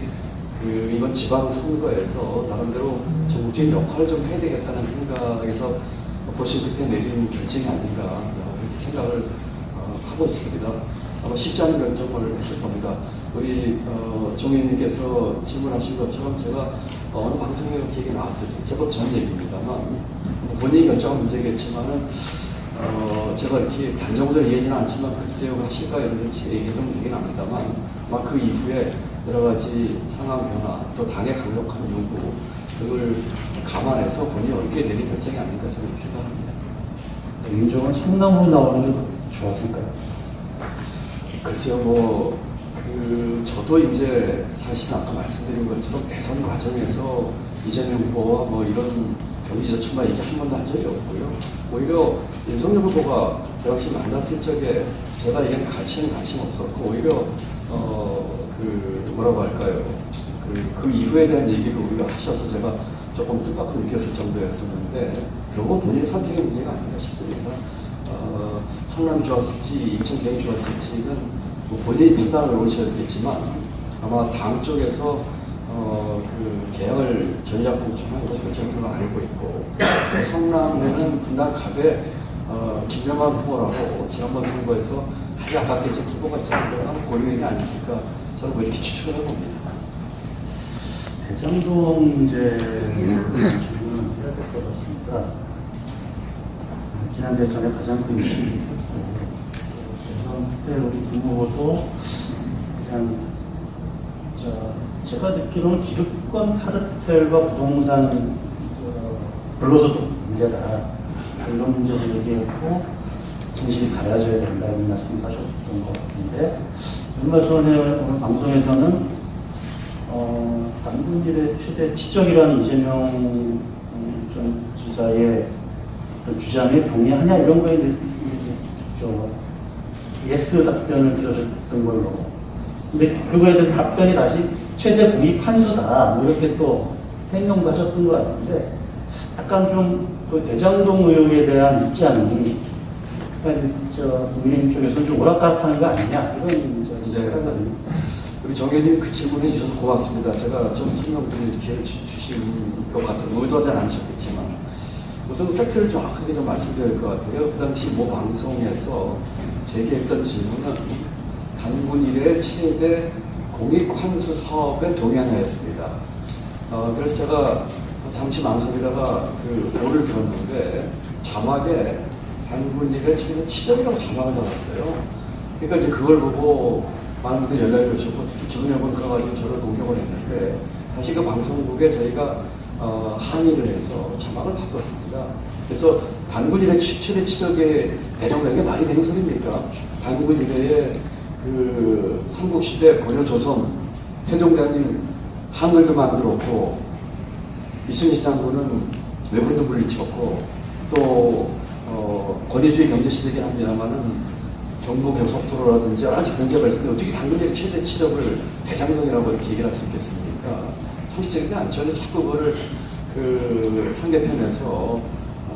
그 이번 지방선거에서 나름대로 전국적인 역할을 좀 해야 되겠다는 생각에서 고심 끝에 내린 결정이 아닌가 그렇게 생각을 하고 있습니다. 아마 쉽지 않은 결정을 했을 겁니다. 우리 정 의원님께서 질문하신 것처럼 제가 어느 방송에 기획이 나왔어요. 제법 전 얘기입니다만 본인이 결정한 문제겠지만은 제가 이렇게 단정적으로 얘기하지는 않지만 글쎄요 하실까 이런 얘기도 기억이 납니다만 아마 그 이후에 여러 가지 상황 변화 또 당의 강력한 요구 그걸 감안해서 본인이 어렵게 내린 결정이 아닌가 저는 이렇게 생각합니다. 개인적으로 성남으로 나오는 게 더 좋았을까요? 글쎄요 저도 이제 사실 아까 말씀드린 것처럼 대선 과정에서 이재명 후보와 뭐 이런 경기지사 출마 얘기 한 번도 한 적이 없고요. 오히려 윤석열 후보가 그 당시 만났을 적에 제가 얘기한 가치는 없었고 오히려 뭐라고 할까요? 그 이후에 대한 얘기를 오히려 하셔서 제가 조금 뜻밖으로 느꼈을 정도였었는데 결국은 본인의 선택의 문제가 아닌가 싶습니다. 성남이 좋았을지 인천 계양이 좋았을지는 뭐 본인이 판단을 해보셔야겠지만 아마 당 쪽에서 그 계양을 전략 공천한 것을 결정한 걸로 알고 있고 성남에는 분당 갑에 김영환 후보라고 지난번 선거에서 아주 아깝게 제 후보가 있었는데 한 고려인이 아니었을까 저는 뭐 이렇게 추측을 해봅니다. 대장동 문제 질문을 해야 될 것 같습니다. 지난 대선의 가장 큰 이슈이고 대선 때 우리 김 후보도 그냥 제가 듣기로는 기득권 카르텔과 부동산 불로소득 문제다. 이런 문제를 얘기했고 진실이 가려져야 된다 이런 말씀을 하셨던 것 같은데 얼마 전에 오늘 방송에서는 당군일의 최대 치적이라는 이재명 전 지사의 주장에 동의하냐 이런 거에 예스 답변을 들으셨던 걸로. 근데 그거에 대해서 답변이 다시 최대 공익 환수다 뭐 이렇게 또 해명도 하셨던 것 같은데 약간 좀그 대장동 의혹에 대한 입장이 국민의힘 쪽에서는 좀 오락가락하는 거 아니냐 이런 생각하거든요. 우리 정 의원님 그 질문 해주셔서 고맙습니다. 제가 좀 설명드릴 기회를 주신 것 같은 의도하지 않으셨겠지만 우선 팩트를 정확하게 좀 말씀드릴 것 같아요. 그 당시 모 방송에서 제기했던 질문은 단군 이래 최대 공익 환수 사업에 동의하냐였습니다. 그래서 제가 잠시 망설이다가 그 오를 들었는데 자막에 단군 이래 최대 치적이라고 자막을 달았어요. 그러니까 이제 그걸 보고 많은 분들이 연락이 오셨고 특히 김은혜군 그래가지고 저를 공격을 했는데 다시 그 방송국에 저희가 항의를 해서 자막을 바꿨습니다. 그래서 단군 이래 최대 치적에 대장되는 게 말이 되는 소리입니까? 단군 이래에 그 삼국시대 고려조선 세종대왕님 한글도 만들었고 이순신 장군은 외군도 물리쳤고 또 권위주의 경제시대긴 합니다만은 경부고속도로라든지 여러 가지 경제가 있는데 어떻게 단군일의 최대 치적을 대장동이라고 이렇게 얘기를 할 수 있겠습니까? 상식적이지 않죠. 근데 자꾸 그거를 그 상대편에서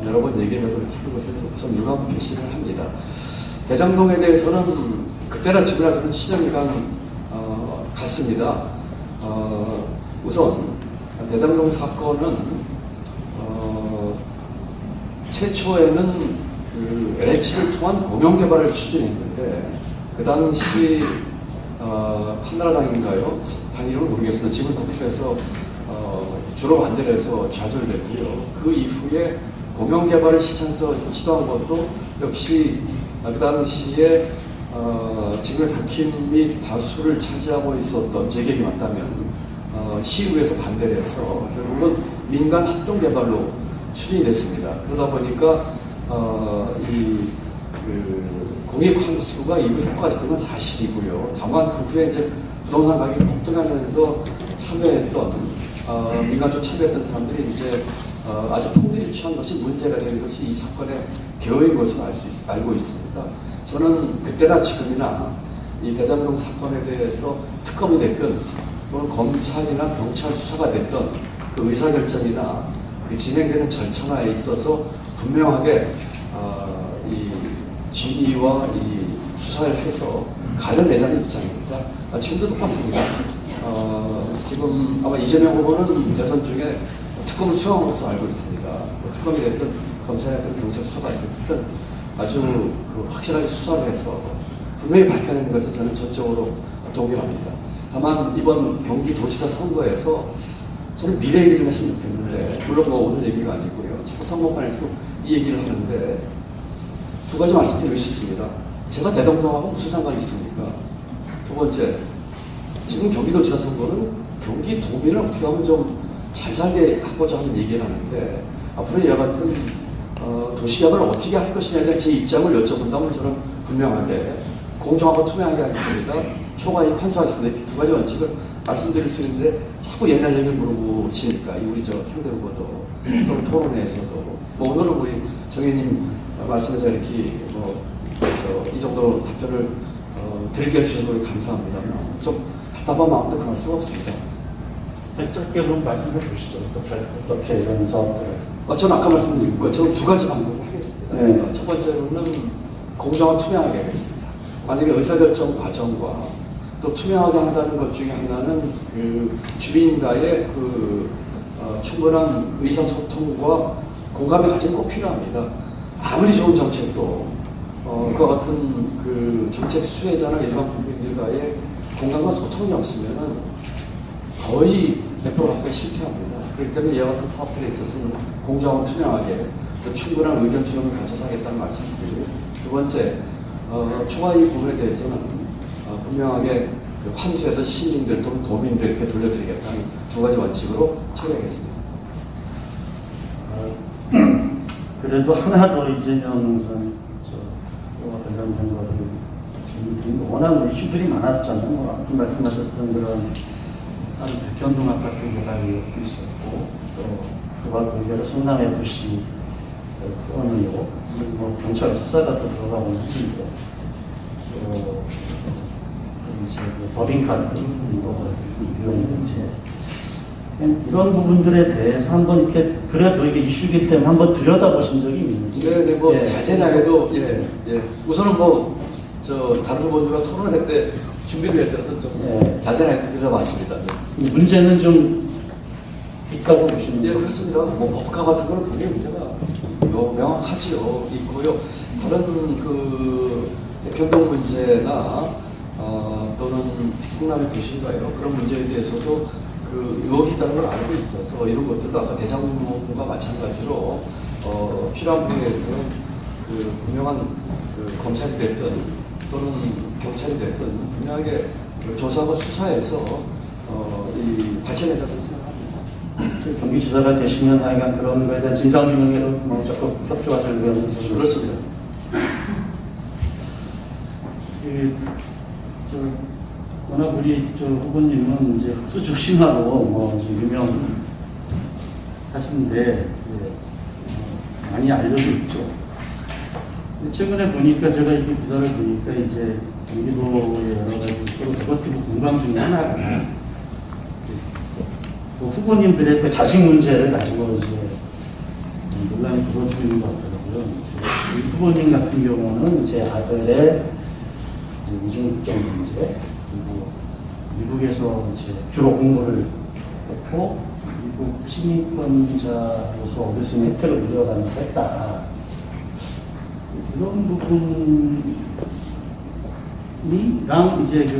여러 번 얘기를 하고 이렇게 하는 것에 우선 유감 표시를 합니다. 대장동에 대해서는 그때나 지금이나 저는 시정이랑 같습니다. 우선 대장동 사건은 최초에는 그 LH를 통한 공영개발을 추진했는데 그 당시 한나라당인가요? 당 이름을 모르겠습니다. 지금 국회에서 주로 반대를 해서 좌절됐고요. 그 이후에 공영개발을 시청에서 시도한 것도 역시 그 당시에 지금의 국힘이 다수를 차지하고 있었던 재계획이 맞다면 시의회에서 반대를 해서 결국은 민간 합동개발로 추진이 됐습니다. 그러다 보니까 그 공익 환수가 일부 효과가 있었던 건 사실이고요. 다만 그 후에 이제 부동산 가격이 폭등하면서 참여했던 민간 쪽 참여했던 사람들이 이제 아주 폭리를 취한 것이 문제가 되는 것이 이 사건의 개요인 것으로 알고 있습니다. 저는 그때나 지금이나 이 대장동 사건에 대해서 특검이 됐든 또는 검찰이나 경찰 수사가 됐든 그 의사결정이나 그 진행되는 절차에 있어서 분명하게 이 진위와 이 수사를 해서 가려내자는 입장입니다. 지금도 똑같습니다. 지금 아마 이재명 후보는 대선 중에 특검을 수용한 것으로 알고 있습니다. 특검이 됐든 검찰이 됐든 경찰 수사가 됐든 아주 그 확실하게 수사를 해서 분명히 밝혀내는 것을 저는 전적으로 동의합니다. 다만 이번 경기도지사 선거에서 저는 미래 얘기를 좀 했으면 좋겠는데 물론 뭐 오늘 얘기가 아니고요. 자꾸 선거판에서 이 얘기를 하는데 두 가지 말씀드리고 싶습니다. 제가 대통령하고 무슨 상관이 있습니까? 두 번째, 지금 경기도지사 선거는 경기도민을 어떻게 하면 좀 잘 살게 하고자 하는 얘기를 하는데 앞으로 이와 같은 도시개발을 어떻게 할 것이냐에 대한 제 입장을 여쭤본다면 저는 분명하게 공정하고 투명하게 하겠습니다. 초과이익 환수하겠습니다. 이렇게 두 가지 원칙을 말씀드릴 수 있는데 자꾸 옛날 얘기를 물어보시니까 우리 저 상대 후보도 또 토론회에서도 뭐 오늘은 우리 정 의원님 말씀에서 이렇게 이 정도로 답변을 드리게 해주셔서 감사합니다. 좀 답답한 마음도 금할 수가 없습니다. 짧게 그럼 말씀해 주시죠. 어떻게 이런 사업들을. 저는 아까 말씀드린 거, 저는 두 가지 방법을 하겠습니다. 네. 첫 번째로는 공정하고 투명하게 하겠습니다. 만약에 의사결정 과정과 또 투명하게 한다는 것 중에 하나는 그 주민과의 충분한 의사소통과 공감의 과정이 꼭 필요합니다. 아무리 좋은 정책도 그와 같은 그 정책 수혜자나 일반 국민들과의 공감과 소통이 없으면은 거의 100% 가까이 실패합니다. 그렇기 때문에 이와 같은 사업들에 있어서는 공정하고 투명하게 또 충분한 의견 수렴을 갖춰서 하겠다는 말씀을 드리고 두 번째, 초과이익 부분에 대해서는 분명하게 그 환수해서 시민들 또는 도민들께 돌려드리겠다는 두 가지 원칙으로 처리하겠습니다. 그래도 하나 더 이재명 전 저와 관련된 거를 질문드리면 워낙 이슈들이 많았잖아요. 뭐 아까 말씀하셨던 그런 백현동 아파트 개발이 있었고 또 그와 관계로 성남 FC 후원 의혹 그리고 뭐 경찰 수사가 또 들어가고 있는데 또 이제 그 법인카드 이용 문제 이런 부분들에 대해서 한번 이렇게 그래도 이게 이슈이기 때문에 한번 들여다보신 적이 있는지? 네, 뭐 예. 자세나 해도 우선은 뭐 저 다른 후보들과 토론회 때 준비를 해서는 좀 예. 자세나 해도 들어봤습니다. 네. 문제는 좀 있다고 보시는 예, 거죠? 그렇습니다. 뭐 법카 같은 거는 분명히 문제가 명확하지요. 있고요. 다른 그 백현동 문제나 또는 성남의 도시인가요? 그런 문제에 대해서도 그 의혹이 있다는 걸 알고 있어서 이런 것들도 아까 대장동과 마찬가지로 필요한 부분에서는 그 분명한 그 검찰이 됐든 또는 경찰이 됐든 분명하게 조사하고 수사해서 밝혀낸다고 생각합니다. 경기지사가 되시면 하여간 그런 거에 대한 진상규명에도 뭐 적극 협조하실 의향이 있으시죠? 그렇습니다. 워낙 우리 후보님은 이제 흑수 조심하고 뭐 유명하신데 많이 알려져 있죠. 근데 최근에 보니까 제가 이렇게 기사를 보니까 이제 경기도의 여러 가지 서로 네거티브 공방 중에 하나가 그 후보님들의 그 자식 문제를 가지고 이제 논란이 불어지고 있는 것 같더라고요. 이 후보님 같은 경우는 이제 아들의 이중국적 문제, 그리고 미국에서 이제 주로 공부를 했고 미국 시민권자로서 얻을 수 있는 혜택을 누려가면서 했다. 이런 부분이랑 이제 그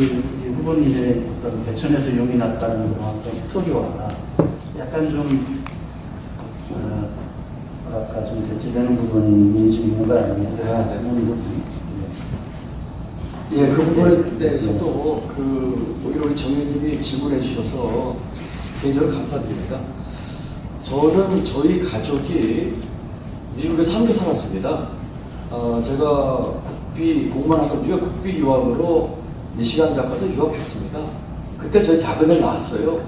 후보님의 어떤 대천에서 용이 났다는 그런 어떤 스토리와 약간 좀 뭐랄까 좀 대치되는 부분이 좀 있는 거 아니냐 그런 부분. 예, 그 부분에 대해서도 오히려 우리 정 의원님이 질문해 주셔서 개인적으로 감사드립니다. 저는 저희 가족이 미국에서 함께 살았습니다. 제가 공무원 하던 중에 국비 유학으로 미시간 대학 가서 유학했습니다. 그때 저희 작은 애 나왔어요.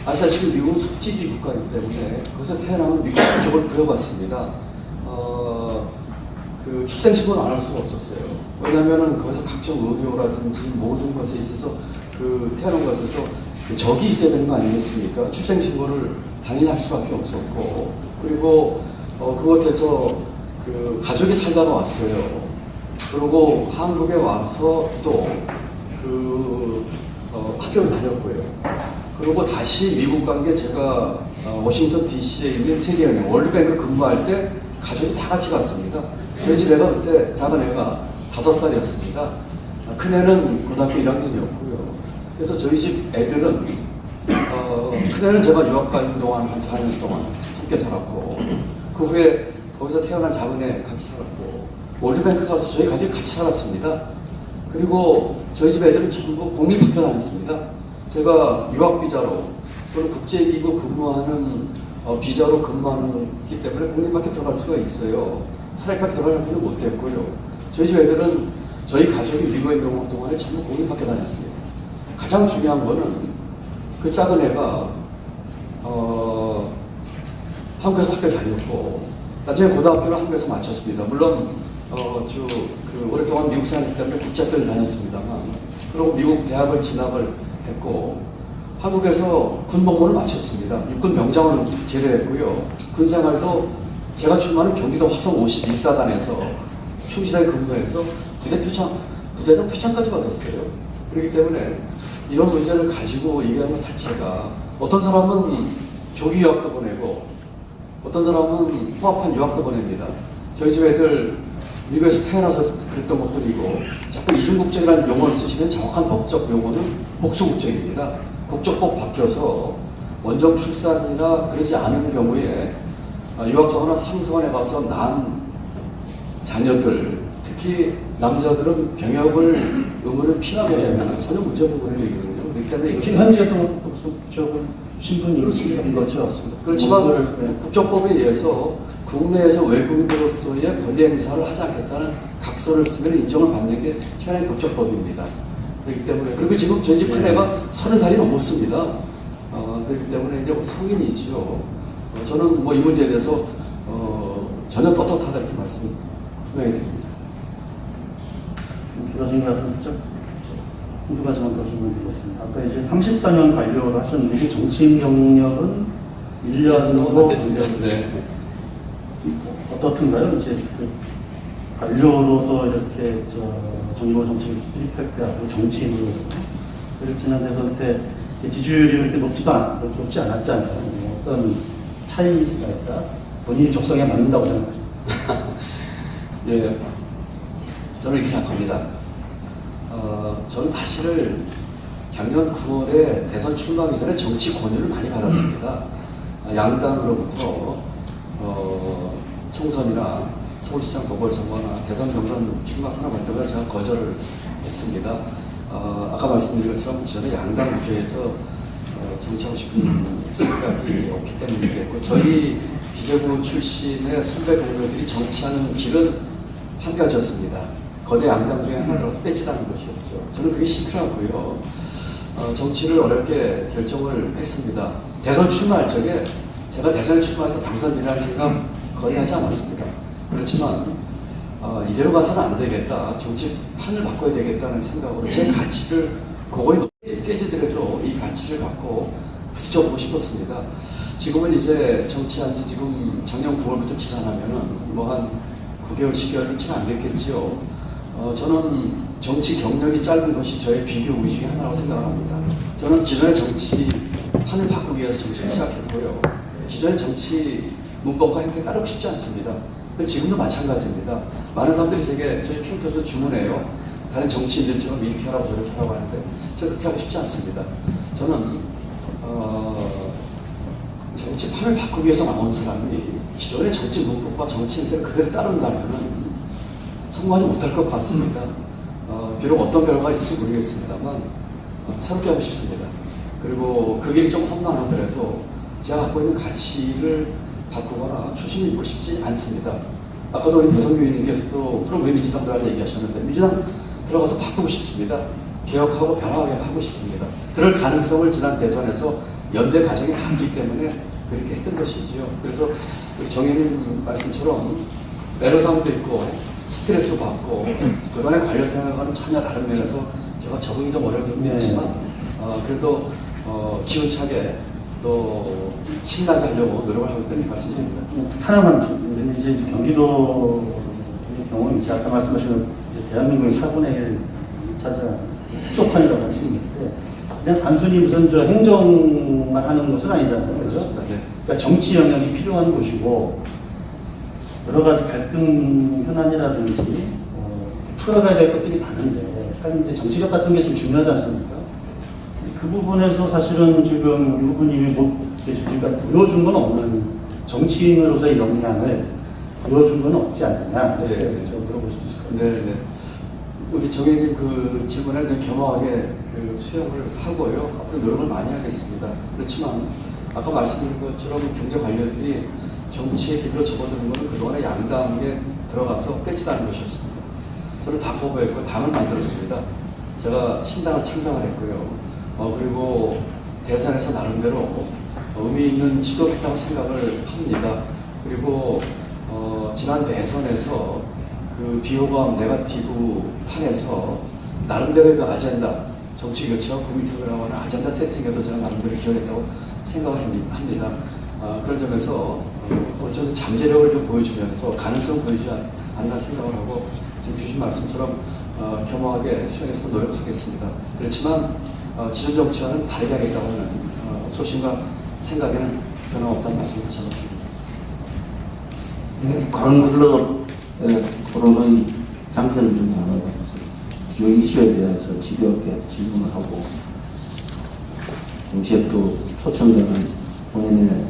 아시다시피 미국은 속지주의 국가이기 때문에 거기서 태어나면 미국 국적을 부여받습니다. 그 출생신고는 안 할 수가 없었어요. 왜냐하면 거기서 각종 의료라든지 모든 것에 있어서 그 태어난 것에서 그 적이 있어야 되는 거 아니겠습니까? 출생신고를 당연히 할 수밖에 없었고 그리고 그곳에서 그 가족이 살다가 왔어요. 그리고 한국에 와서 또 학교를 다녔고요. 그리고 다시 미국 간 게 제가 워싱턴 DC에 있는 세계은행 월드뱅크 근무할 때 가족이 다 같이 갔습니다. 저희 집 애가 그때 작은 애가 5살이었습니다. 큰애는 고등학교 1학년이었고요. 그래서 저희 집 애들은 큰애는 제가 유학 가는 동안 한 4년 동안 함께 살았고 그 후에 거기서 태어난 작은 애 같이 살았고 월드뱅크 가서 저희 가족이 같이 살았습니다. 그리고 저희 집 애들은 전부 공립학교 다녔습니다. 제가 유학비자로 또는 국제기구 근무하는 비자로 근무하기 때문에 공립학교 들어갈 수가 있어요. 사립학교 들어갈 필요는 못했고요. 저희 집 애들은 저희 가족이 미국에 있는 동안에 전부 공립학교 다녔습니다. 가장 중요한 거는 그 작은 애가 한국에서 학교를 다녔고 나중에 고등학교를 한국에서 마쳤습니다. 물론 오랫동안 미국 생활했기 때문에 국제학교를 다녔습니다만 그리고 미국 대학을 진학을 했고 한국에서 군복무를 마쳤습니다. 육군 병장을 제대했고요. 군생활도 제가 출마하는 경기도 화성 51사단에서 충실하게 근무해서 부대장 표창까지 받았어요. 그렇기 때문에 이런 문제를 가지고 얘기하는 것 자체가 어떤 사람은 조기 유학도 보내고 어떤 사람은 포함한 유학도 보냅니다. 저희 집 애들 미국에서 태어나서 그랬던 것들이고 자꾸 이중국적이라는 용어를 쓰시면 정확한 법적 용어는 복수국적입니다. 국적법 바뀌어서 원정 출산이나 그러지 않은 경우에 유학하거나 삼성원에 가서 난 자녀들 특히 남자들은 병역을 의문을 피하게 되면 전혀 문제 없는 것들이거든요. 그렇기 때문에 이것은 현재도 국적을 신분이 있습니다. 그렇죠. 그렇지만 네. 국정법에 의해서 국내에서 외국인으로서의 권리 행사를 하지 않겠다는 각서를 쓰면 인정을 받는 게 현행 국정법입니다. 그렇기 때문에 그리고 지금 저희 집 큰애가 30살이 넘었습니다. 그렇기 때문에 이제 성인이지요. 저는 뭐 이 문제에 대해서 전혀 떳떳하다 이렇게 말씀 분명히 드립니다. 좀 길어진 것 같은데 한두 가지만 더 질문드리겠습니다. 아까 이제 34년 관료를 하셨는데 정치인 경력은 1년으로 네. 어떻든가요? 이제 그 관료로서 이렇게 정부 정책에 투입할 때하고 정치인으로 그렇지는 돼서 그때 지지율이 그렇게 높지 않았잖아요. 어떤 차이가 있다? 본인이 적성에 맞는다고 생각하십니까? 예, 저는 이렇게 생각합니다. 저는 사실을 작년 9월에 대선 출마하기 전에 정치 권유를 많이 받았습니다. 양당으로부터 총선이나 서울시장 보궐선거나 대선 경선 출마 선언할 때마다 제가 거절을 했습니다. 아까 말씀드린 것처럼 저는 양당 구조에서 정치하고 싶은 생각이 없기 때문이겠고 저희 기재부 출신의 선배 동료들이 정치하는 길은 한 가지였습니다. 거대 양당 중에 하나 들어가서 빼치다는 것이었죠. 저는 그게 싫더라고요. 정치를 어렵게 결정을 했습니다. 대선 출마할 적에 제가 대선에 출마해서 당선되리라는 생각 거의 하지 않았습니다. 그렇지만 이대로 가서는 안 되겠다. 정치판을 바꿔야 되겠다는 생각으로 제 가치를 그거에 깨지더라도 이 가치를 갖고 부딪혀보고 싶었습니다. 지금은 이제 정치한 지 지금 작년 9월부터 기산하면은 뭐 한 9개월, 10개월 치면 안 됐겠지요. 저는 정치 경력이 짧은 것이 저의 비교 우위 중에 하나라고 생각을 합니다. 저는 기존의 정치판을 바꾸기 위해서 정치를 시작했고요. 기존의 정치 문법과 행태에 따르고 싶지 않습니다. 지금도 마찬가지입니다. 많은 사람들이 제게 저희 캠프에서 주문해요. 다른 정치인들처럼 이렇게 하라고 저렇게 하라고 하는데 저 그렇게 하고 싶지 않습니다. 저는 정치판을 바꾸기 위해서 나온 사람이 기존의 정치 문법과 정치 행태를 그대로 따른다면 성공하지 못할 것 같습니다. 비록 어떤 결과가 있을지 모르겠습니다만 새롭게 하고 싶습니다. 그리고 그 길이 좀 험난하더라도 제가 갖고 있는 가치를 바꾸거나 초심을 잃고 싶지 않습니다. 아까도 우리 배성규 의원님께서도 그럼 왜 민주당 들어가냐 얘기하셨는데 민주당 들어가서 바꾸고 싶습니다. 개혁하고 변화하게 하고 싶습니다. 그럴 가능성을 지난 대선에서 연대 과정이 많기 때문에 그렇게 했던 것이지요. 그래서 우리 정 의원님 말씀처럼 애로사항도 있고 스트레스도 받고 그동안의 관료 생활과는 전혀 다른 면에서 제가 적응이 좀 어려운 게 있지만 그래도 기운차게 또 신나게 하려고 노력을 하고 있다는 말씀드립니다. 하나만 좀, 이제 경기도의 경우 이제 아까 말씀하신 이제 대한민국의 4분의 1 차지하는 특소판이라고 할 수 있는데 그냥 단순히 무슨 행정만 하는 것은 아니잖아요. 그렇죠? 네. 그러니까 정치 영역이 필요한 곳이고 여러 가지 갈등 현안이라든지 풀어가야 될 것들이 많은데 사실 이제 정치력 같은 게 좀 중요하지 않습니까? 그 부분에서 사실은 지금 우리 후보님이 그러니까 보여준 건 없는 정치인으로서의 역량을 보여준 건 없지 않느냐 이렇게 물어볼 수 있을 것 같아요. 네. 우리 정혜님 그 질문에 이제 겸허하게 그 수용을 하고요. 앞으로 노력을 많이 하겠습니다. 그렇지만 아까 말씀드린 것처럼 경제 관료들이 정치의 길로 접어드는 것은 그동안에 양당에 들어가서 빼치다는 것이었습니다. 저는 다 거부했고 당을 만들었습니다. 제가 신당을 창당을 했고요. 그리고 대선에서 나름대로 의미 있는 시도를 했다고 생각을 합니다. 그리고 지난 대선에서 그 비호감 네거티브 판에서 나름대로의 그 아젠다, 정치 교체와 국민투표라고 하는 아젠다 세팅에도 제가 나름대로 기여했다고 생각을 합니다. 그런 점에서 어느 정도 잠재력을 좀 보여주면서 가능성을 보여주지 않나 생각을 하고 지금 주신 말씀처럼 겸허하게 수행해서 노력하겠습니다. 그렇지만 기존 정치와는 다르게 하겠다고 하는 소신과 생각에는 변함없다는 말씀을 다시 한번 드립니다. 관클럽 토론의 장점 중에 하나가 주요 이슈에 대해서 집요하게 질문을 하고 동시에 또 초청되는 본인의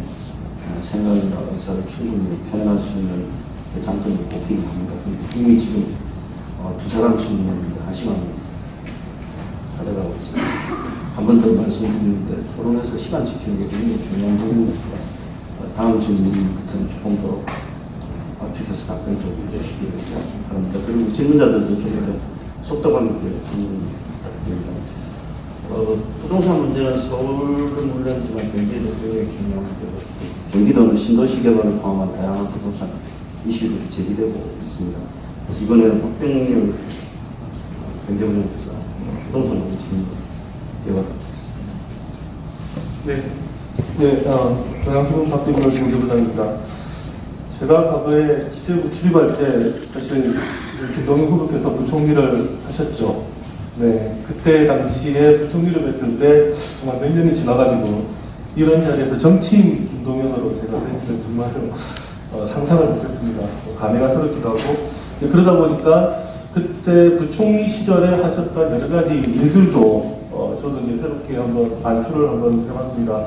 생각이나 의사를 충분히 표현할 수 있는 장점을 보기는 합니다. 이미 지금 두 사람 질문인데 1시간 가져가고 있습니다. 한 번 더 말씀드리는데 토론에서 시간 지키는 게 굉장히 중요한 부분이니까 다음 질문부터는 조금 더 압축해서 답변 좀 해주시기를 바랍니다. 그리고 질문자들도 좀 더 속도감 있게 질문 부탁드립니다. 부동산 문제는 서울은 물론이지만 경기도 굉장히 중요한 문제고 경기도는 신도시 개발을 포함한 다양한 부동산 이슈들이 제기되고 있습니다. 그래서 이번에는 박병렬 경제부장께서 부동산 문제 질문 이어가도록 하겠습니다. 네, 경향신문 박병렬 경제부장입니다. 제가 과거에 시대부 출입할 때 사실 김동연 후보께서 부총리를 하셨죠. 네, 그때 당시에 부총리를 뵀을 때 정말 몇 년이 지나가지고 이런 자리에서 정치인 김동연으로 제가 뵀을 정말 상상을 못했습니다. 감회가 새롭기도 하고 그러다 보니까 그때 부총리 시절에 하셨던 여러 가지 일들도 저도 이제 새롭게 한번 반출을 한번 해봤습니다.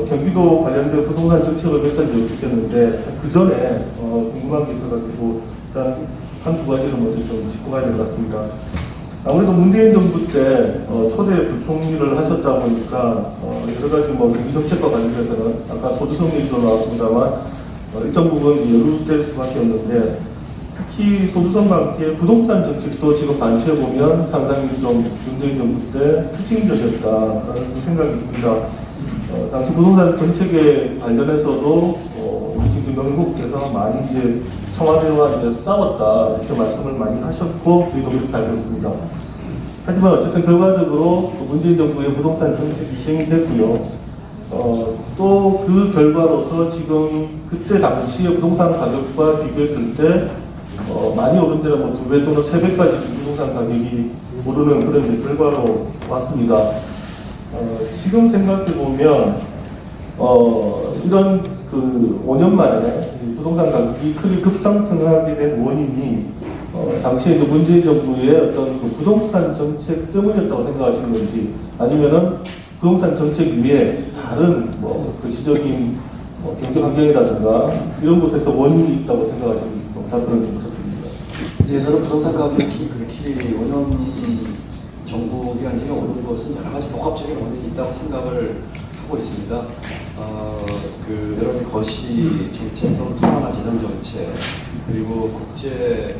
경기도 관련된 부동산 정책을 몇 가지 여쭙겠는데 그 전에 궁금한 게 있어가지고 일단 한 두 가지를 먼저 좀 짚고 가야 될 것 같습니다. 아무래도 문재인 정부 때 초대 부총리를 하셨다 보니까 여러 가지 뭐 경기 정책과 관련해서는 아까 소주성 얘기도 나왔습니다만 일정 부분 연루될 수밖에 없는데 특히 소주성과 함께 부동산 정책도 지금 반추해 보면 상당히 좀 문재인 정부 때 특징적이었다라는 생각이 듭니다. 당시 부동산 정책에 관련해서도 우리 지금 김동연 후보께서 많이 이제 청와대와 이제 싸웠다 이렇게 말씀을 많이 하셨고 저희도 그렇게 알고 있습니다. 하지만 어쨌든 결과적으로 문재인 정부의 부동산 정책이 시행이 됐고요. 또 그 결과로서 지금 그때 당시의 부동산 가격과 비교했을 때 많이 오른 데는 뭐 2배 또는 3배까지 부동산 가격이 오르는 그런 이제 결과로 왔습니다. 지금 생각해보면, 이런 그 5년 만에 부동산 가격이 크게 급상승하게 된 원인이, 당시에 이제 문재인 정부의 어떤 그 부동산 정책 때문이었다고 생각하시는 건지, 아니면은 부동산 정책 위에 다른 뭐 그 시적인 경제 환경이라든가 이런 곳에서 원인이 있다고 생각하시는 답변을 좀 부탁드립니다. 예, 저는 부동산 가격이 그렇게 5년 정부 기간 중에 오른 것은 여러 가지 복합적인 원인이 있다고 생각을 하고 있습니다. 여러 가지 거시 정책 또는 통화나 재정 정책 그리고 국제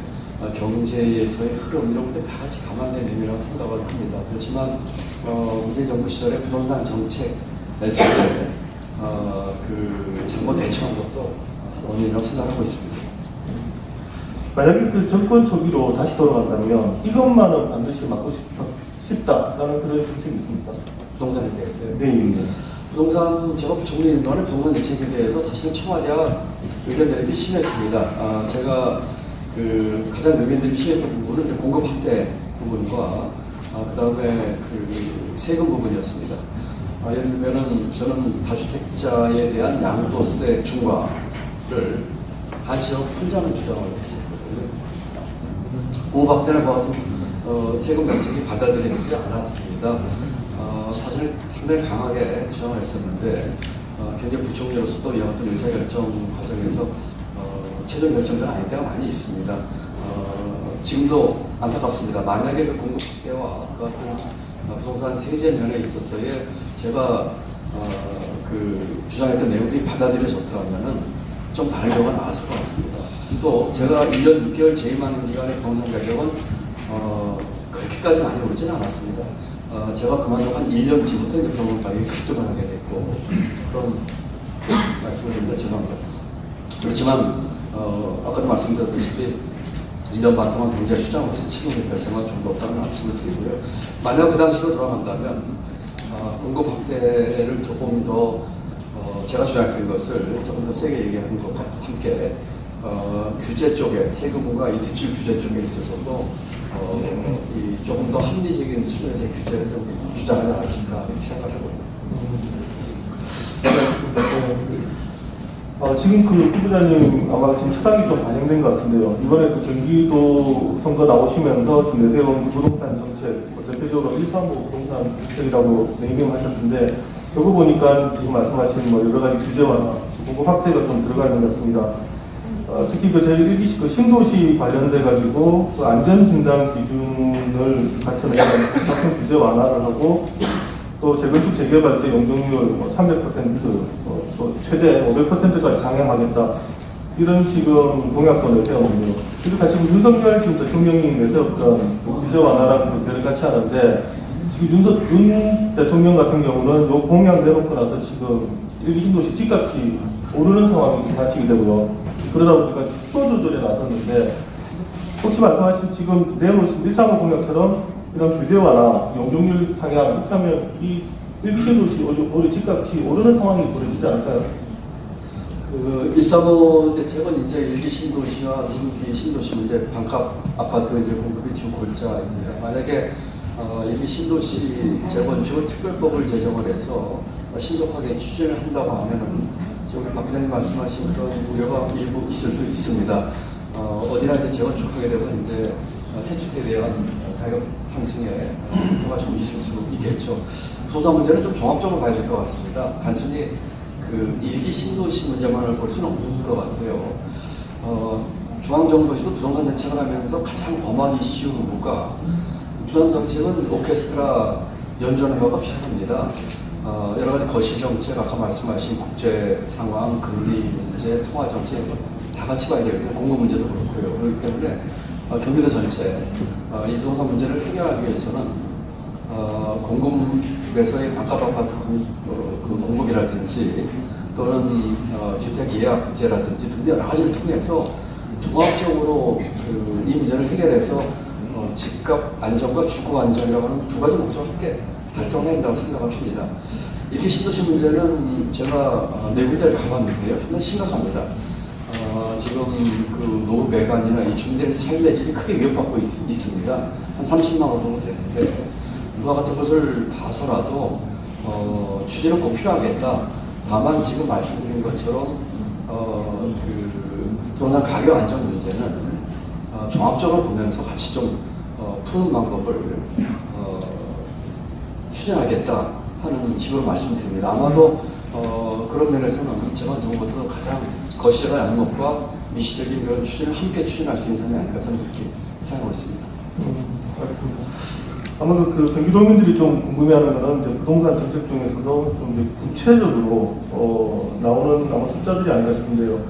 경제에서의 흐름 이런 것들 다 같이 감안된 의미라고 생각을 합니다. 그렇지만 문재인 정부 시절에 부동산 정책에서의 잘못 대처한 것도 원인이라고 생각하고 있습니다. 만약에 그 정권 초기로 다시 돌아간다면 이것만은 반드시 막고 싶다라는 그런 정책이 있습니까? 부동산에 대해서요? 네. 부동산, 제가 부총리인 동안에 부동산 대책에 대해서 사실은 청와대와 의견 대립이 심했습니다. 제가 가장 의견 대립이 심했던 부분은 이제 공급 확대 부분과 그 다음에 세금 부분이었습니다. 예를 들면은 저는 다주택자에 대한 양도세 중과를 한시적 풀자는 주장을 했었거든요. 공급 확대는 뭐 같은 세금 정책이 받아들여지지 않았습니다. 사실 상당히 강하게 주장을 했었는데 경제부총리로서도 이와 같은 의사결정 과정에서 최종 결정자가 아닐 때가 많이 있습니다. 지금도 안타깝습니다. 만약에 그 공급 확대와 그 같은 부동산 세제 면에 있어서의 제가 주장했던 내용들이 받아들여졌다면은 좀 다른 경우가 나왔을 것 같습니다. 또 제가 1년 6개월 재임하는 기간의 부동산 가격은 그렇게까지 많이 오르지는 않았습니다. 제가 그만두고 한 1년 뒤부터 이제 부동산 가격이 급등하게 됐고 그런 말씀을 드립니다. 죄송합니다. 그렇지만 아까도 말씀드렸다시피 1년 반 동안 경제 수장으로서 책임을 별생활 좀 없다는 말씀을 드리고요. 만약 그 당시로 돌아간다면 공급 확대를 조금 더 제가 주장했던 것을 조금 더 세게 얘기하는 것과 함께 규제 쪽에 세금과 이 대출 규제 쪽에 있어서도 조금 더 합리적인 수준에서의 규제를 좀 주장하지 않았을까 이렇게 생각을 해봅니다. 지금 후보자님 아마 좀 철학이 좀 반영된 것 같은데요. 이번에 경기도 선거 나오시면서 지금 내세운 부동산 정책, 대표적으로 135 부동산 정책이라고 네이밍하셨는데 여기 보니까 지금 말씀하신 여러 가지 규제와 공급 확대가 좀 들어가 있는 것 같습니다. 특히 그 제1기 그 신도시 관련돼 가지고 그 안전 진단 기준을 같은 규제 완화를 하고 또 재건축 재개발 때 용적률 300% 또 최대 500%까지 상향하겠다 이런 지금 공약권을 세워놓고요. 그러니까 지금 윤석열 지금 대통령이 내세웠던 그 규제 완화랑 그 별같이 하는데 지금 윤 대통령 같은 경우는 요 공약 내놓고 나서 지금 일기 신도시 집값이 오르는 상황이 지나치게 되고요. 그러다 보니까 축소조절에 나섰는데 혹시 말씀하신 지금 내놓으신 135 공약처럼 이런 규제 완화, 용적률 상향 이렇게 하면 이 일기 신도시 오히려 집값이 오르는 상황이 벌어지지 않을까요? 그 135 대책은 이제 1기 신도시와 3기 신도시 문제 반값 아파트 이제 공급이 지금 골자입니다. 만약에 1기 신도시 재건축을 특별법을 제정을 해서 신속하게 추진을 한다고 하면은 지금 우리 박 부장님 말씀하신 그런 우려가 일부 있을 수 있습니다. 어디나 이제 재건축하게 되면 이제 세주택에 대한 가격 상승에 효과가 좀 있을 수 있겠죠. 소사 문제는 좀 종합적으로 봐야 될 것 같습니다. 단순히 그 일기 신도시 문제만을 볼 수는 없는 것 같아요. 중앙정부에서도 부동산 대책을 하면서 가장 범하기 쉬운 무가 부산 정책은 오케스트라 연주하는 것과 비슷합니다. 여러 가지 거시 정책, 아까 말씀하신 국제 상황, 금리 문제, 통화 정책 다 같이 봐야 되거든요. 공급 문제도 그렇고요. 그렇기 때문에 경기도 전체 이 부동산 문제를 해결하기 위해서는 공급에서의 반값 아파트 그 공급이라든지 또는 주택 예약제라든지 등등 여러 가지를 통해서 종합적으로 이 문제를 해결해서 집값 안정과 주거 안정이라고 하는 두 가지 목적을 함께 달성해야 한다고 생각을 합니다. 이렇게 신도시 문제는 제가 네 군데를 가봤는데요. 상당히 심각합니다. 지금 그 노후 배관이나 이 주민들의 삶의 질이 크게 위협받고 있습니다. 한 30만 원 정도 되는데 이와 같은 것을 봐서라도 추진은 꼭 필요하겠다. 다만 지금 말씀드린 것처럼 그 부동산 가격 안정 문제는 종합적으로 보면서 같이 좀 푸는 방법을 추진하겠다 하는 식으로 말씀드립니다. 아마도 그런 면에서는 제가 누구보다도 가장 거시적인 양목과 미시적인 그런 추진을 함께 추진할 수 있는 사람이 아닐까 저는 그렇게 생각하고 있습니다. 알겠습니다. 아마 그 경기도민들이 좀 궁금해하는 거는 이제 부동산 정책 중에서도 좀 이제 구체적으로 나오는 아마 숫자들이 아닌가 싶은데요.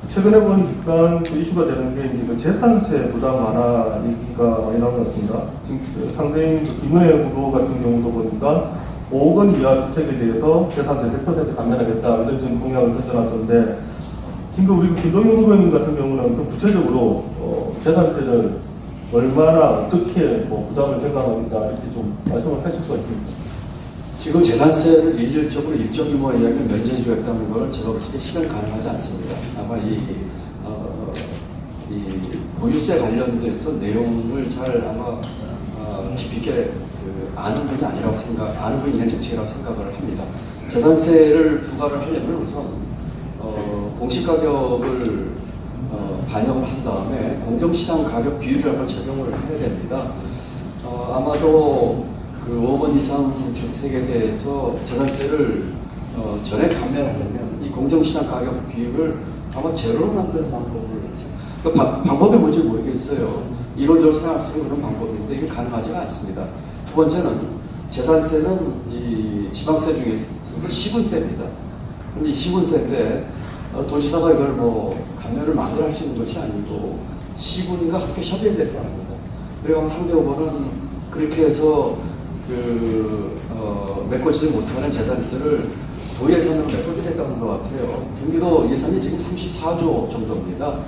최근에 보니까 그 이슈가 되는 게 이제 그 재산세 부담 완화 얘기가 많이 나온 것 같습니다. 지금 상대인 그 김은혜 후보 같은 경우도 보니까 5억 원 이하 주택에 대해서 재산세 100% 감면하겠다 이런 지금 공약을 던져놨던데 지금 우리 김동연 후보님 같은 경우는 그 구체적으로 재산세를 얼마나 어떻게 뭐 부담을 생각합니다 이렇게 좀 말씀을 하실 수가 있습니다. 지금 재산세를 일률적으로 일정 규모의 이야기를 면제해주겠다는 것은 제가 볼 때 실현 가능하지 않습니다. 아마 이 보유세 관련돼서 내용을 잘 아마 깊이 있게 아는 분이 아니라고 아는 분이 있는 정책이라고 생각을 합니다. 재산세를 부과를 하려면 우선 공시가격을 반영을 한 다음에 공정시장 가격 비율이라는 걸 적용을 해야 됩니다. 아마도 그 5억 원 이상 주택에 대해서 재산세를 전액 감면하려면 이 공정시장 가격 비율을 아마 제로로 만드는 방법을 방법이 뭔지 모르겠어요. 이론적으로 생각할 수 있는 그런 방법인데 이게 가능하지가 않습니다. 두 번째는 재산세는 이 지방세 중에서도 시군세입니다. 그럼 이 시군세인데 도지사가 이걸 뭐 감면을 마음대로 할 수 있는 것이 아니고 시군과 함께 협의를 해서 합니다. 그리고 상대 후보는 그렇게 해서 메꿔지지 못하는 재산세를 도 예산으로 메꿔주겠다는 것 같아요. 경기도 예산이 지금 34조 정도입니다.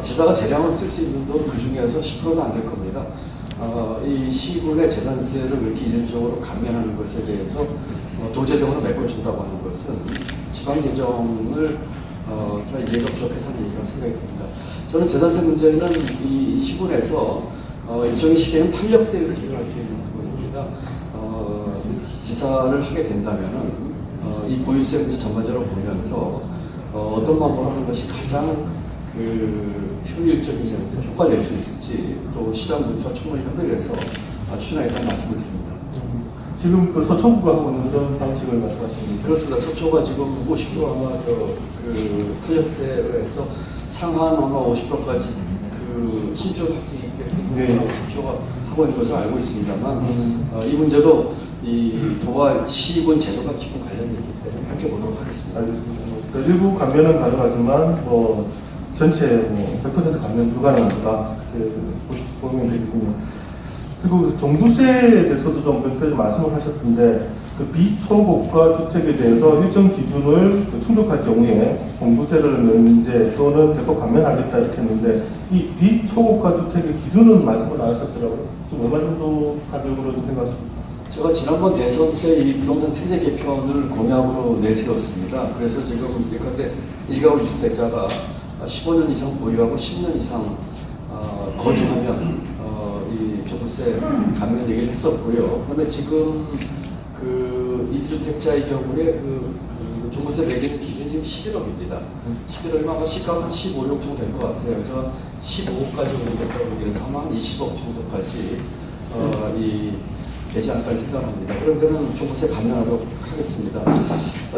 지사가 재량을 쓸 수 있는 돈 그 중에서 10%도 안 될 겁니다. 이 시군의 재산세를 이렇게 일률적으로 감면하는 것에 대해서 도재정으로 메꿔준다고 하는 것은 지방재정을 잘 이해가 부족해서 하는 얘기라고 생각이 듭니다. 저는 재산세 문제는 이 시군에서 일정의 시기에는 탄력세율을 적용할 수 있는 부분입니다. 지사를 하게 된다면은 이 보유세 문제 전반적으로 보면서 어떤 방법을 하는 것이 가장 효율적이면서 효과를 낼 수 있을지 또 시장 분수와 충분히 협의를 해서 추진하겠다는 말씀을 드립니다. 지금 그 서초구가 하고 있는 그런 방식을 말씀하시는 거죠? 그렇습니다. 서초가 지금 50% 아마 그 탄력세로 해서 상한 아마 50%까지 그 신축할 수 있게 네. 서초가 하고 있는 것을 알고 있습니다만 이 문제도 이 도와 시군 제도가 깊은 관련이 있기 때문에 밝혀보도록 하겠습니다. 알겠습니다. 그러니까 일부 감면은 가능하지만 뭐 전체 뭐 100% 감면 불가능하다 이렇게 보면 되겠군요. 그리고 그 종부세에 대해서도 좀 몇 가지 말씀을 하셨던데 그 비초고가 주택에 대해서 일정 기준을 충족할 경우에 종부세를 면제 또는 대폭 감면하겠다 이렇게 했는데 이 비초고가 주택의 기준은 말씀을 안 하셨더라고요. 지금 얼마 정도 가격으로 생각하십니까? 제가 지난번 대선 때 이 부동산 세제 개편을 공약으로 내세웠습니다. 그래서 지금 예컨대 일가구 주택자가 15년 이상 보유하고 10년 이상 거주하면 이 종부세 감면 얘기를 했었고요. 그다음에 지금 그 1주택자의 경우에 그 종부세 매기는 기준이 지금 11억입니다. 11억이면 아마 시가가 한 15, 6 정도 될 것 같아요. 제가 15억까지 오르겠다고 얘기를 해서 아마 한 20억 정도까지 이 되지 않을까 생각합니다. 그런 데는 종부세 감면하도록 하겠습니다.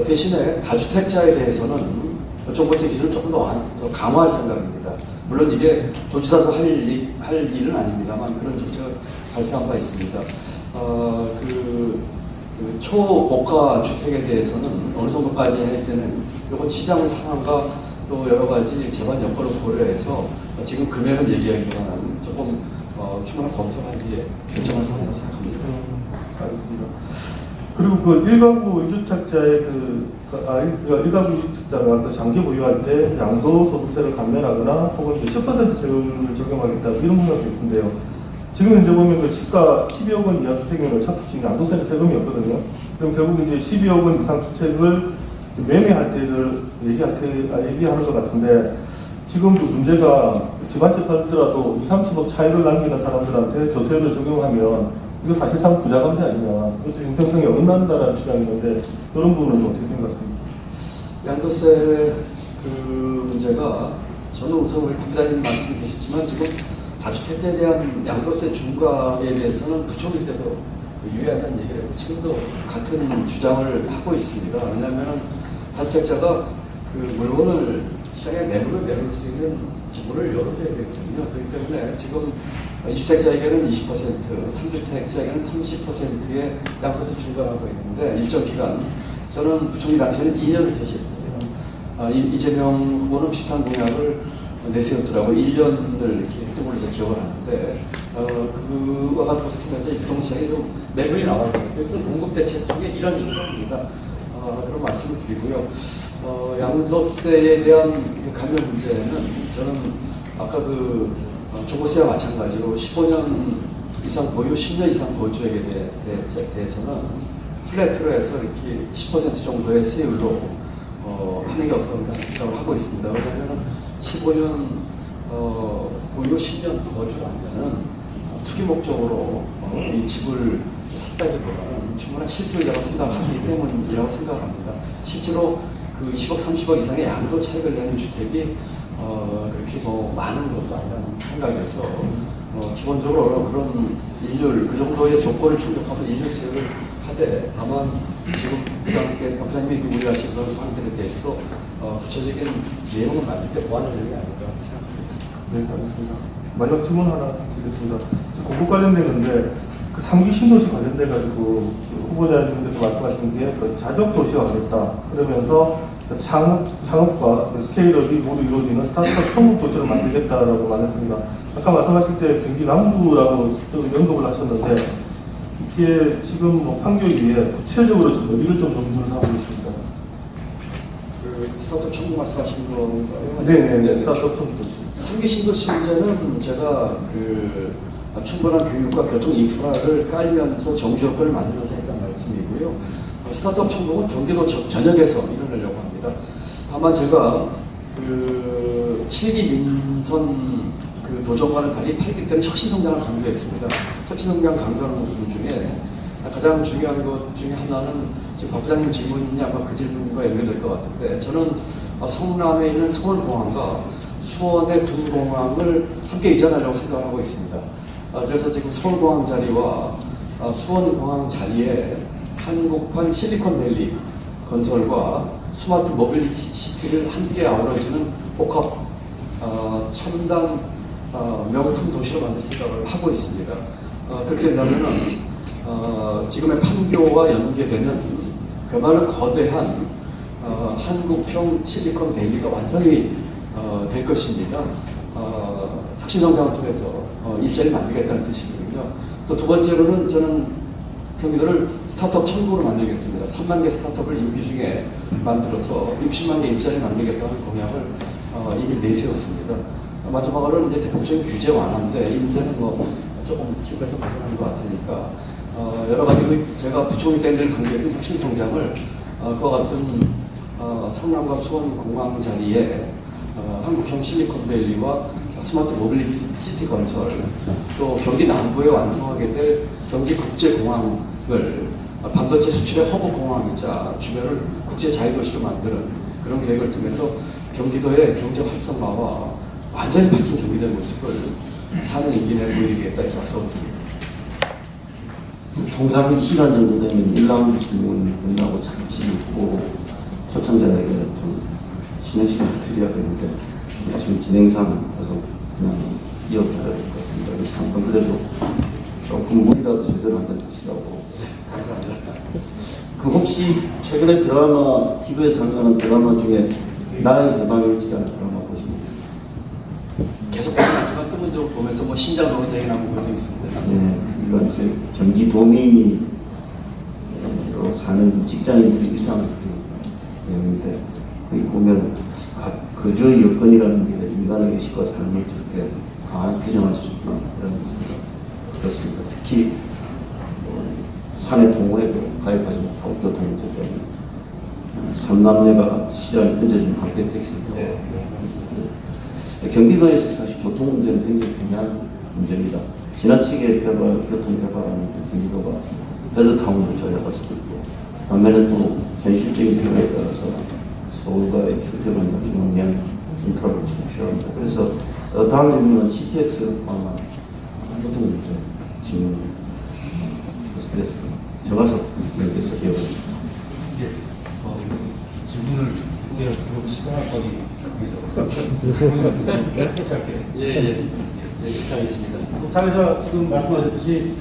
대신에 다주택자에 대해서는 종부세 기준을 조금 더 강화할 생각입니다. 물론 이게 도지사도 할 일은 아닙니다만 그런 정책을 발표한 바 있습니다. 그 초고가 주택에 대해서는 어느 정도까지 할 때는 이건 시장 상황과 또 여러 가지 재반 여건을 고려해서 지금 금액을 얘기하기보다는 조금 충분한 검토를 한 뒤에 결정할 사안이라고 생각합니다. 알겠습니다. 그리고 그 1가구 1주택자의 일가구 1주택자가 그 장기 보유할 때 양도소득세를 감면하거나 혹은 10% 세율을 적용하겠다 이런 문제가 있는데요. 지금 현재 보면 그 시가 12억 원 이하 주택이면 어차피 지금 양도세는 세금이 없거든요. 그럼 결국 이제 12억 원 이상 주택을 매매할 때를 얘기하는 것 같은데 지금도 문제가 집 한 채 살더라도 30억 차익을 남기는 사람들한테 조세를 적용하면 이거 사실상 부자감세 아니냐. 이것도 형평성이 어긋난다는 주장인 건데 이런 부분은 어떻게 생각하십니까? 양도세 그 문제가 저는 우선 우리 박 부장님 말씀이 계셨지만 지금 다주택자에 대한 양도세 중과에 대해서는 부총리 때도 유의하자는 얘기를 했고 지금도 같은 주장을 하고 있습니다. 왜냐하면 다주택자가 그 물건을 시장에 매물을 내놓을 수 있는 문을 열어줘야 되거든요. 그렇기 때문에 지금 2주택자에게는 20%, 3주택자에게는 30%의 양도세 중과를 하고 있는데 일정 기간 저는 부총리 당시에는 2년을 제시했습니다. 이재명 후보는 비슷한 공약을 내세웠더라고요. 1년을 이렇게 했던 걸로 제가 기억을 하는데 그와 같은 것을 통해서 이 부동산에 좀 매물이 나와야 됩니다. 그래서 공급 대책 중에 이런 일입니다. 그런 말씀을 드리고요. 양도세에 대한 그 감면 문제는 저는 아까 그 종부세와 마찬가지로 15년 이상 보유, 10년 이상 거주액에 대해서는 플랫으로 해서 이렇게 10% 정도의 세율로 하는 게 어떤가 생각을 하고 있습니다. 왜냐하면 15년 보유 10년 거주하면은 투기 목적으로 이 집을 샀다기보다는 충분한 실수요자가 생각하기 때문이라고 생각을 합니다. 실제로 그 20억, 30억 이상의 양도 차익을 내는 주택이 그렇게 뭐 많은 것도 아니라는 생각에서 기본적으로 그런 일률, 그 정도의 조건을 충족하면 일률 세율을 하되 다만 지금 그다음에 박 부장님이 우려하신 그런 사항들에 대해서도 구체적인 내용을 만들 때 보완할 일이 아닐까 생각합니다. 네, 알겠습니다. 마지막 질문 하나 드리겠습니다. 공급 관련된 건데 그 3기 신도시 관련돼 가지고 후보자님께서 말씀하신 게 그 자적 도시가 하겠다. 그러면서 창업과 스케일업이 모두 이루어지는 스타트업 천국 도시를 만들겠다라고 말했습니다. 아까 말씀하실 때 경기 남부라고 좀 연동을 하셨는데 이게 지금 뭐 판교위에 구체적으로 좀 어디를 좀 검토를 하고 있습니다. 그 스타트업 천국 말씀하신 건가요? 네, 스타트업 천국 도시. 3기 신도시 문제는 제가 그 충분한 교육과 교통 인프라를 깔면서 정주 여건을 만들면서 했던 말씀이고요. 스타트업 천국은 경기도 전역에서 이뤄내려고 합니다. 다만 제가 그 7기 민선 그 도정과는 달리 8기 때는 혁신성장을 강조했습니다. 혁신성장 강조하는 부분 중에 가장 중요한 것 중에 하나는 지금 박 부장님 질문이 아마 그 질문과 연결될 것 같은데 저는 성남에 있는 서울공항과 수원의 군공항을 함께 이전하려고 생각을 하고 있습니다. 그래서 지금 서울공항 자리와 수원공항 자리에 한국판 실리콘밸리 건설과 스마트 모빌리티 시티를 함께 아우러지는 복합 첨단 명품 도시로 만들 생각을 하고 있습니다. 그렇게 된다면은 지금의 판교와 연계되는 그야말로 거대한 한국형 실리콘밸리가 완성이 될 것입니다. 혁신성장을 통해서 일자리 만들겠다는 뜻이거든요. 또 두 번째로는 저는 경기도를 스타트업 천국으로 만들겠습니다. 3만 개 스타트업을 임기 중에 만들어서 60만 개 일자리 만들겠다는 공약을 이미 내세웠습니다. 마지막으로는 이제 대폭적인 규제 완화인데 이 문제는 뭐 조금 집에서 벗어난 것 같으니까 여러 가지 제가 부총리 때 늘 강조했던 혁신 성장을 그와 같은 성남과 수원 공항 자리에 한국형 실리콘밸리와 스마트 모빌리티 시티 건설, 또 경기 남부에 완성하게 될 경기 국제공항을 반도체 수출의 허브 공항이자 주변을 국제 자유도시로 만드는 그런 계획을 통해서 경기도의 경제 활성화와 완전히 바뀐 경기도의 모습을 4년 임기 내에 보여드리겠다 이렇게 약속드립니다. 통상 이 시간 정도 되면 1라운드 질문 끝나고 잠시 있고 초청자에게 좀 쉬는 시간을 드려야 되는데 지금 진행상 그래서 그냥 이어가야 될 것 같습니다. 그래서 잠깐 그래도 조금 물이라도 제대로 한잔 드시라고. 감사합니다. 그 혹시 최근에 드라마, TV에서 상영하는 드라마 중에 나의 해방일지라는 드라마 보십니까? 계속 보진 않지만 뜨문 좀 보면서 뭐 신장 노동자이나 뭐 그런 적 있습니다. 네, 그건 이제 경기 도민이 사는 직장인들의 일상을 내용인데 거기 보면 거주의 여건이라는 게 인간의 의식과 삶을 저렇게 강하게 규정할 수 있구나 그런 그렇습니다. 특히 사내 동호회도 가입하지 못하고 교통 문제 때문에 삼남매가 시장이 늦어진 방배 택시도 경기도에서 사실 교통 문제는 굉장히 중요한 문제입니다. 지나치게 교통 개발하는 경기도가 베드타운으로 전락할 수도 있고 반면에 또 현실적인 필요에 따라서 서울과의 출퇴근과 중앙량 인프라 구축이 필요합니다. 그래서 다음 질문은 GTX를 포함한 교통 문제 질문입니다. 그래서 적어서 여기서 이어가겠습니다. 질문을 듣게 할수록 시간거리 짧게 짧게. 예, 이렇게 하겠습니다. 사회자 지금 말씀하셨듯이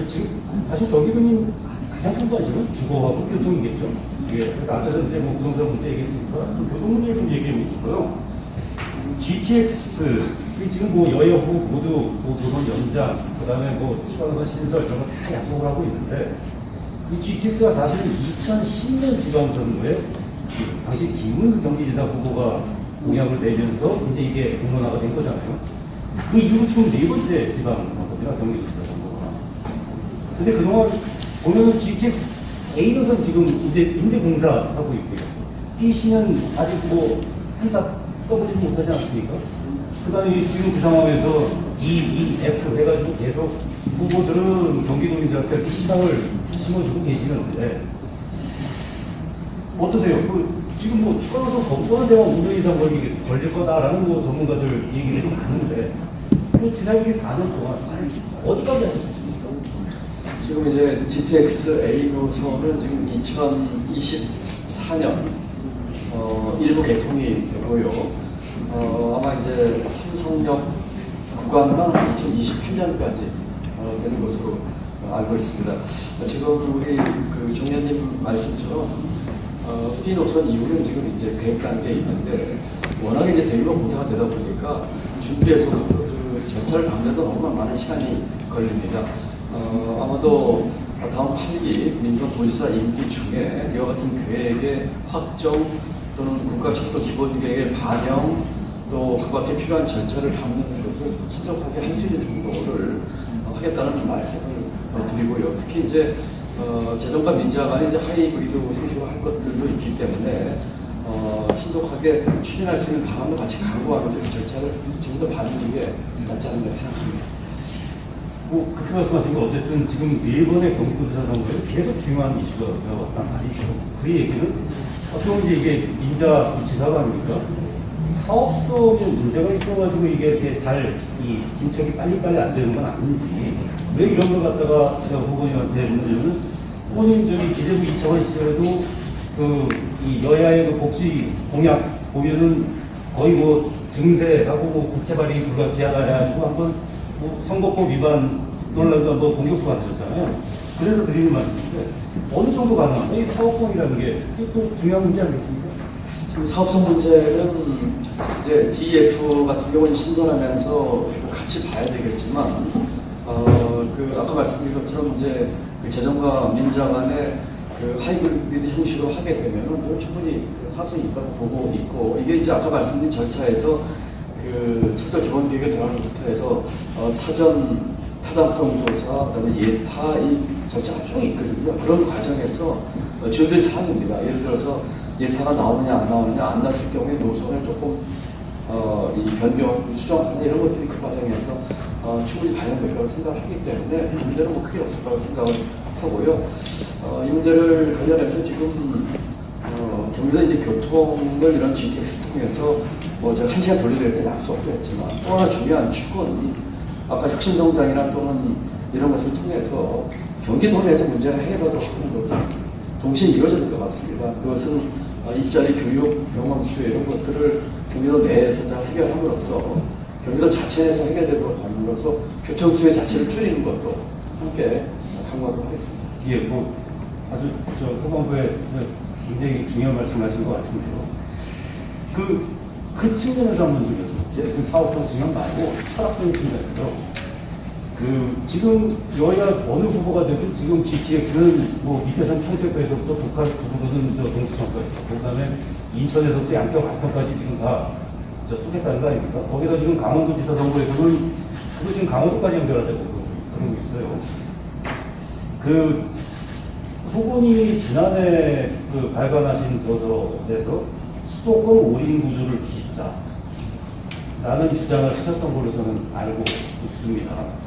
지금 사실 경기도민 가장 큰 관심은 주거하고 교통이겠죠. 예, 그래서 앞에서 이제 뭐 부동산 문제 얘기했으니까 좀 교통 문제를 좀 얘기해 보시고요. GTX 지금 뭐 여야 후보 모두 뭐 노선 연장, 그다음에 뭐 추가노선 신설 이런 거 다 약속을 하고 있는데 이 GTX가 사실은 2010년 지방선거에 당시 김문수 경기지사 후보가 공약을 내면서 이제 이게 공론화가 된 거잖아요. 그 이후로 지금 네 번째 지방선거입니다. 경기지사 선거가. 근데 그동안 보면은 GTX A 노선 지금 이제 공사하고 있고요. B 씨는 아직 뭐 한사 떠보지 못하지 않습니까? 그 다음에 지금 그 상황에서 D, E, F 해가지고 계속 후보들은 경기도민들한테 이렇게 희망을 심어주고 계시는데 어떠세요? 지금 뭐 추가로서 검토한 데만 5년 이상 걸릴 거다라는 뭐 전문가들 얘기들이 많은데 그 지사님이 4년 동안 어디까지 하셨습니까? 지금 이제 GTX A 노선은 지금 2024년 일부 개통이 되고요. 아마 이제 삼성역 구간만 2028년까지 되는 것으로 알고 있습니다. 지금 우리 그 종현님 말씀처럼 B 노선 이후는 지금 이제 계획 단계에 있는데 워낙에 이제 대규모 공사가 되다 보니까 준비에서부터 그 절차를 밟는데도 너무나 많은 시간이 걸립니다. 아마도 다음 8기 민선 도지사 임기 중에 이와 같은 계획의 확정 또는 국가철도 기본계획의 반영 또 그 밖에 필요한 절차를 밟는 것을 신속하게 할 수 있는 정도를 하겠다는 말씀을 드리고요. 특히 이제 재정과 민자 간에 이제 하이브리드 형식으로 할 것들도 있기 때문에 신속하게 추진할 수 있는 방안도 같이 강구하면서 그 절차를 지금도 밟는 게 낫지 않는가 생각합니다. 뭐 그렇게 말씀하신 게 어쨌든 지금 네 번의 경기도지사 선거에 계속 중요한 이슈가 되어왔단 말이죠. 그 얘기는 어떻게 보면 이게 민자 지사가 아닙니까? 사업성에 문제가 있어가지고 이게 이렇게 이 진척이 빨리빨리 안 되는 건 아닌지, 왜 이런 걸 갖다가 제가 후보님한테 문제는, 후보님 저기 기재부 2차관 시절에도 이 여야의 복지 공약 보면은 거의 뭐 증세하고 뭐 국채 발행이 불가피하다 해가지고 한번 뭐 선거법 위반 논란도 한번 공격도 받으셨잖아요. 그래서 드리는 말씀인데, 어느 정도 가능한가? 이 사업성이라는 게 또 중요한 문제 아니겠습니까? 지금 사업성 문제는 이제 DF 같은 경우는 신설하면서 같이 봐야 되겠지만, 아까 말씀드린 것처럼 이제 그 재정과 민자 간의 하이브리드 형식으로 하게 되면은 또 충분히 사업성이 있다고 보고 있고, 이게 이제 아까 말씀드린 절차에서 철도 기본 계획에 들어가는 것부터 해서 사전 타당성 조사, 그다음에 예타 이 절차가 쭉 있거든요. 그런 과정에서 주요될 사항입니다. 예를 들어서 예타가 나오느냐 안 나오느냐, 안 났을 경우에 노선을 조금 이 변경 수정하는 이런 것들이 그 과정에서 충분히 반영될 거라고 생각을 하기 때문에 그 문제는 뭐 크게 없을 거라고 생각을 하고요. 이 문제를 관련해서 지금 경기도 이제 교통을 이런 GTX를 통해서 뭐 제가 1시간 돌리려 때 약속도 했지만, 또 하나 중요한 축은 아까 혁신성장이나 또는 이런 것을 통해서 경기도 내에서 문제가 해결하도록 하는 것도 동시에 이루어져야 될 것 같습니다. 그것은 일자리, 교육, 병원 수요 이런 것들을 경기도 내에서 잘 해결함으로써 경기도 자체에서 해결되도록 함으로써 교통 수요 자체를 줄이는 것도 함께 강구하도록 하겠습니다. 예, 뭐 아주 후반부에 굉장히 중요한 말씀하신 것 같은데요. 그 측면에서 한번 좀 여쭤볼게요. 그 사업성 측면 말고 철학적인 측면에서 지금 여야 어느 후보가 되든 지금 GTX는 뭐 밑에선 평택에서부터 북부는 동수천까지, 그다음에 인천에서부터 양평, 안평까지 지금 다 뚫겠다는 거 아닙니까? 거기다 지금 강원도지사 선거에서는 그거 지금 강원도까지 연결하자고 그러고 있어요. 후보님이 지난해 발간하신 저서에서 수도권 올인 구조를 뒤집자라는 주장을 하셨던 걸로 저는 알고 있습니다.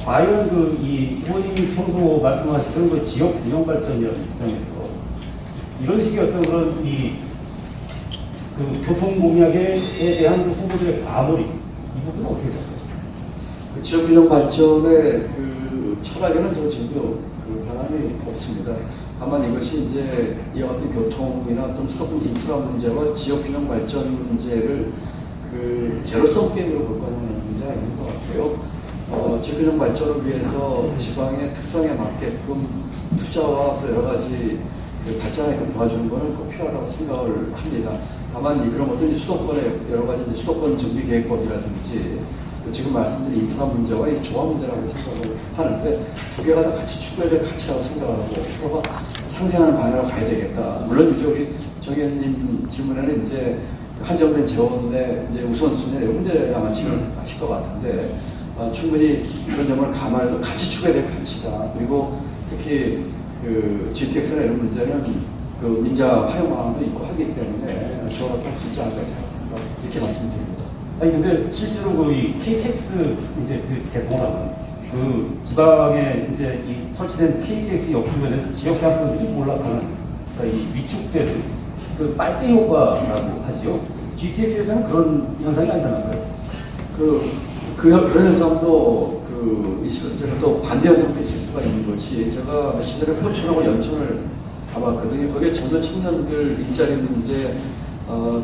과연 이 후보님이 평소 말씀하시던 지역 균형 발전이라는 입장에서 이런 식의 어떤 그런 교통 공약에 대한 후보들의 과몰입, 이 부분은 어떻게 생각하십니까? 지역 균형 발전의 철학에는 저 지금도 변함이 없습니다. 다만 이것이 이제 이와 같은 교통이나 또는 수도권 인프라 문제와 지역 균형 발전제를 제로섬 게임으로 볼 거는 문제가 있는 것 같아요. 지역 균형 발전을 위해서 지방의 특성에 맞게끔 투자와 또 여러 가지 발전하게끔 도와주는 것은 꼭 필요하다고 생각을 합니다. 다만 그런 것들이 수도권의 여러 가지 수도권 정비 계획법이라든지 지금 말씀드린 인프라 문제와 이 조합 문제라고 생각을 하는데, 두 개가 다 같이 추구해야 될 가치라고 생각을 하고 서로가 상생하는 방향으로 가야 되겠다. 물론 이제 우리 정 의원님 질문에는 이제 한정된 재원의 이제 우선순위 이런 문제를 아마 질문하실 것 같은데, 충분히 그런 점을 감안해서 같이 추구해야 될 가치다. 그리고 특히 GTX나 이런 문제는 민자 활용 방안도 있고 하기 때문에 조합할 수 있지 않을까 생각합니다. 이렇게 말씀드립니다. 아니 근데 실제로 이 KTX 이제 개통하는 지방에 이제 설치된 KTX 역 주변에서 지역 사람들이 올라가는, 그러니까 이 위축되는 빨대 효과라고 하지요. GTX에서는 그런 현상이 아니잖아요. 그런 현상도 있을 수, 또 반대 현상도 있을 수가 있는 것이, 제가 시절에 포천하고 연천을 가봤거든요. 거기에 젊은 청년들 일자리 문제,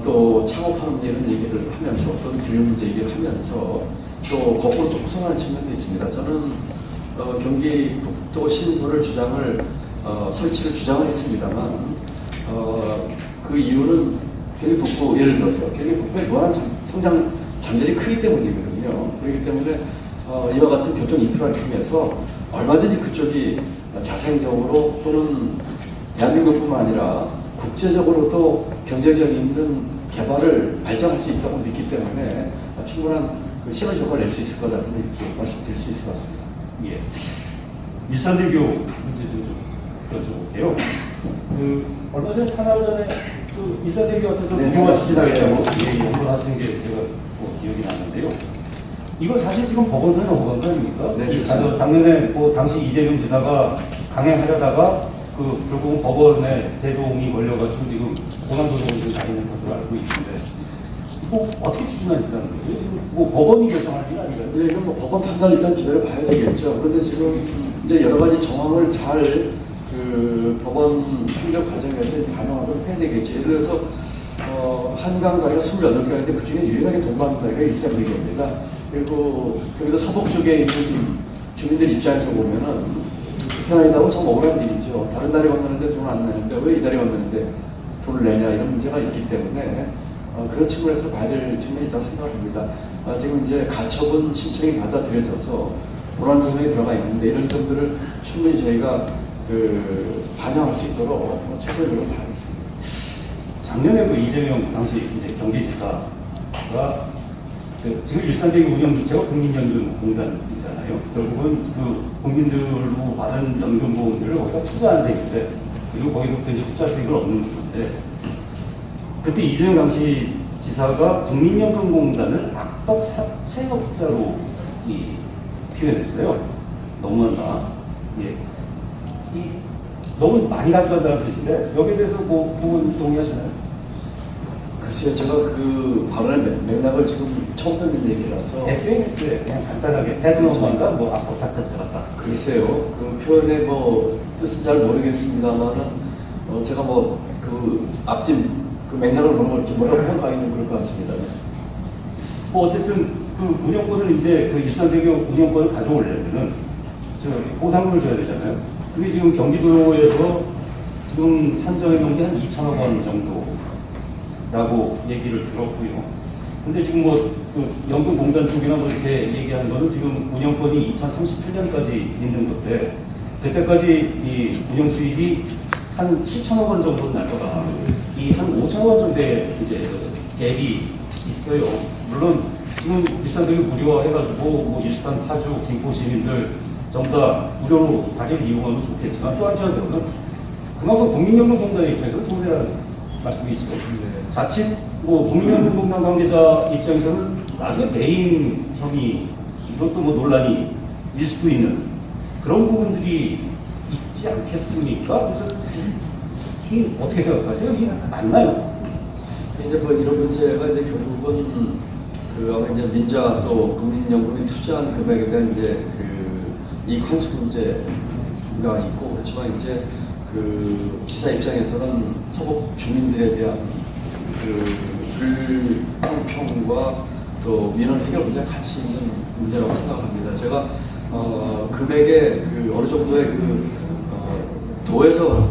또 창업하는 문제 이런 얘기를 하면서, 어떤 교육 문제 얘기를 하면서 또 거꾸로 또 호소하는 측면도 있습니다. 저는 경기 북도 신설을 설치를 주장을 했습니다만, 그 이유는 경기 북부, 예를 들어서 경기 북부의 무한한 성장 잠재력이 크기 때문이거든요. 그렇기 때문에 이와 같은 교통 인프라를 통해서 얼마든지 그쪽이 자생적으로 또는 대한민국뿐만 아니라 국제적으로도 경제적 있는 개발을 발전할 수 있다고 믿기 때문에 충분한 시너지 효과를 낼 수 있을 거다, 이렇게 말씀드릴 수 있을 것 같습니다. 예. 일산대교 문제 좀 여쭤볼게요. 얼마 전에 사나흘 전에 일산대교 앞에서 무효화 추진하겠다고 연구를 하시는 게 제가 기억이 나는데요. 이거 사실 지금 법원서에 넘어간 거 아닙니까? 네, 작년에 당시 이재명 지사가 강행하려다가 결국은 법원에 제동이 걸려가지고 지금 고난도로 가 있는 것으로 알고 있는데, 이거 어떻게 추진하신다는 거죠? 지금 뭐 법원이 결정할 일 아닌가요? 예, 이건 뭐 법원 판단 일단 기다려 봐야 되겠죠. 그런데 지금 이제 여러 가지 정황을 잘 그 법원 행정 과정에서 반영하도록 해야 되겠죠. 예를 들어서 한강 다리가 28개인데 그 중에 유일하게 동반 다리가 일산대교입니다. 그리고 경기도 서북 쪽에 있는 주민들 입장에서 보면은 불편하다고 참 억울한 일이죠. 다른 다리 건너는데 돈 안 내는데 왜 이 다리 건너는데 돈을 내냐 이런 문제가 있기 때문에 그런 측면에서 봐야 될 측면이 있다고 생각합니다. 지금 이제 가처분 신청이 받아들여져서 보완 상황에 들어가 있는데 이런 점들을 충분히 저희가 반영할 수 있도록 최선의 노력을 다하겠습니다. 작년에도 이재명 당시 이제 경기지사가 지금 일산대교 운영 주체가 국민연금공단이잖아요. 결국은 그 국민들로 받은 연금보험료를 거기다 투자하는 셈인데, 그리고 거기서부터 이제 투자 수익을 얻는 구조인데, 그때 이재명 당시 지사가 국민연금공단을 악덕 사채업자로 표현했어요. 너무한다. 예. 너무 많이 가져간다는 뜻인데, 여기에 대해서 뭐 부분 동의하시나요? 글쎄요, 제가 그 발언의 맥락을 지금 처음 듣는 얘기라서. SNS에 그냥 간단하게 헤드로만과 뭐 악덕 사채업자 같다. 글쎄요, 그 표현의 뭐 뜻은 잘 모르겠습니다만은 제가 뭐 그 앞집 그 맥락을 보는 걸 이렇게 뭐라고 평가하기는 그럴 것 같습니다. 뭐 어쨌든 그 운영권을 이제 그 일산대교 운영권을 가져오려면은 저 보상금을 줘야 되잖아요. 그게 지금 경기도에서 지금 산정해 놓은 게 한 2천억 원 정도라고 얘기를 들었고요. 근데 지금 뭐 그 연금공단 쪽이나 뭐 이렇게 얘기하는 거는 지금 운영권이 2038년까지 있는 건데, 그때까지 이 운영 수익이 한 7천억 원 정도 날 거다. 이 한 5천억 원 정도의 이제 갭이 있어요. 물론 지금 일산대교 무료화해가지고 뭐 일산, 파주, 김포 시민들 전부 다 무료로 다리를 이용하면 좋겠지만, 또 한편으로는 그만큼 국민연금공단의 입장에서 손해라는 말씀이죠. 자칫 뭐 국민연금공단 관계자 입장에서는 나중에 배임 혐의, 이것도 뭐 논란이 일 수도 있는 그런 부분들이 있지 않겠습니까? 그래서 이 어떻게 생각하세요? 이게 맞나요? 이제 뭐 이런 문제가 이제 결국은 그 아마 이제 민자 또 국민연금이 투자한 금액에 대한 이제 그 이익 환수 문제가 있고, 그렇지만 이제 그 지사 입장에서는 서북 주민들에 대한 그 불공평과 또 민원 해결 문제가 같이 있는 문제라고 생각합니다. 제가 금액의 그 어느 정도의 그 도에서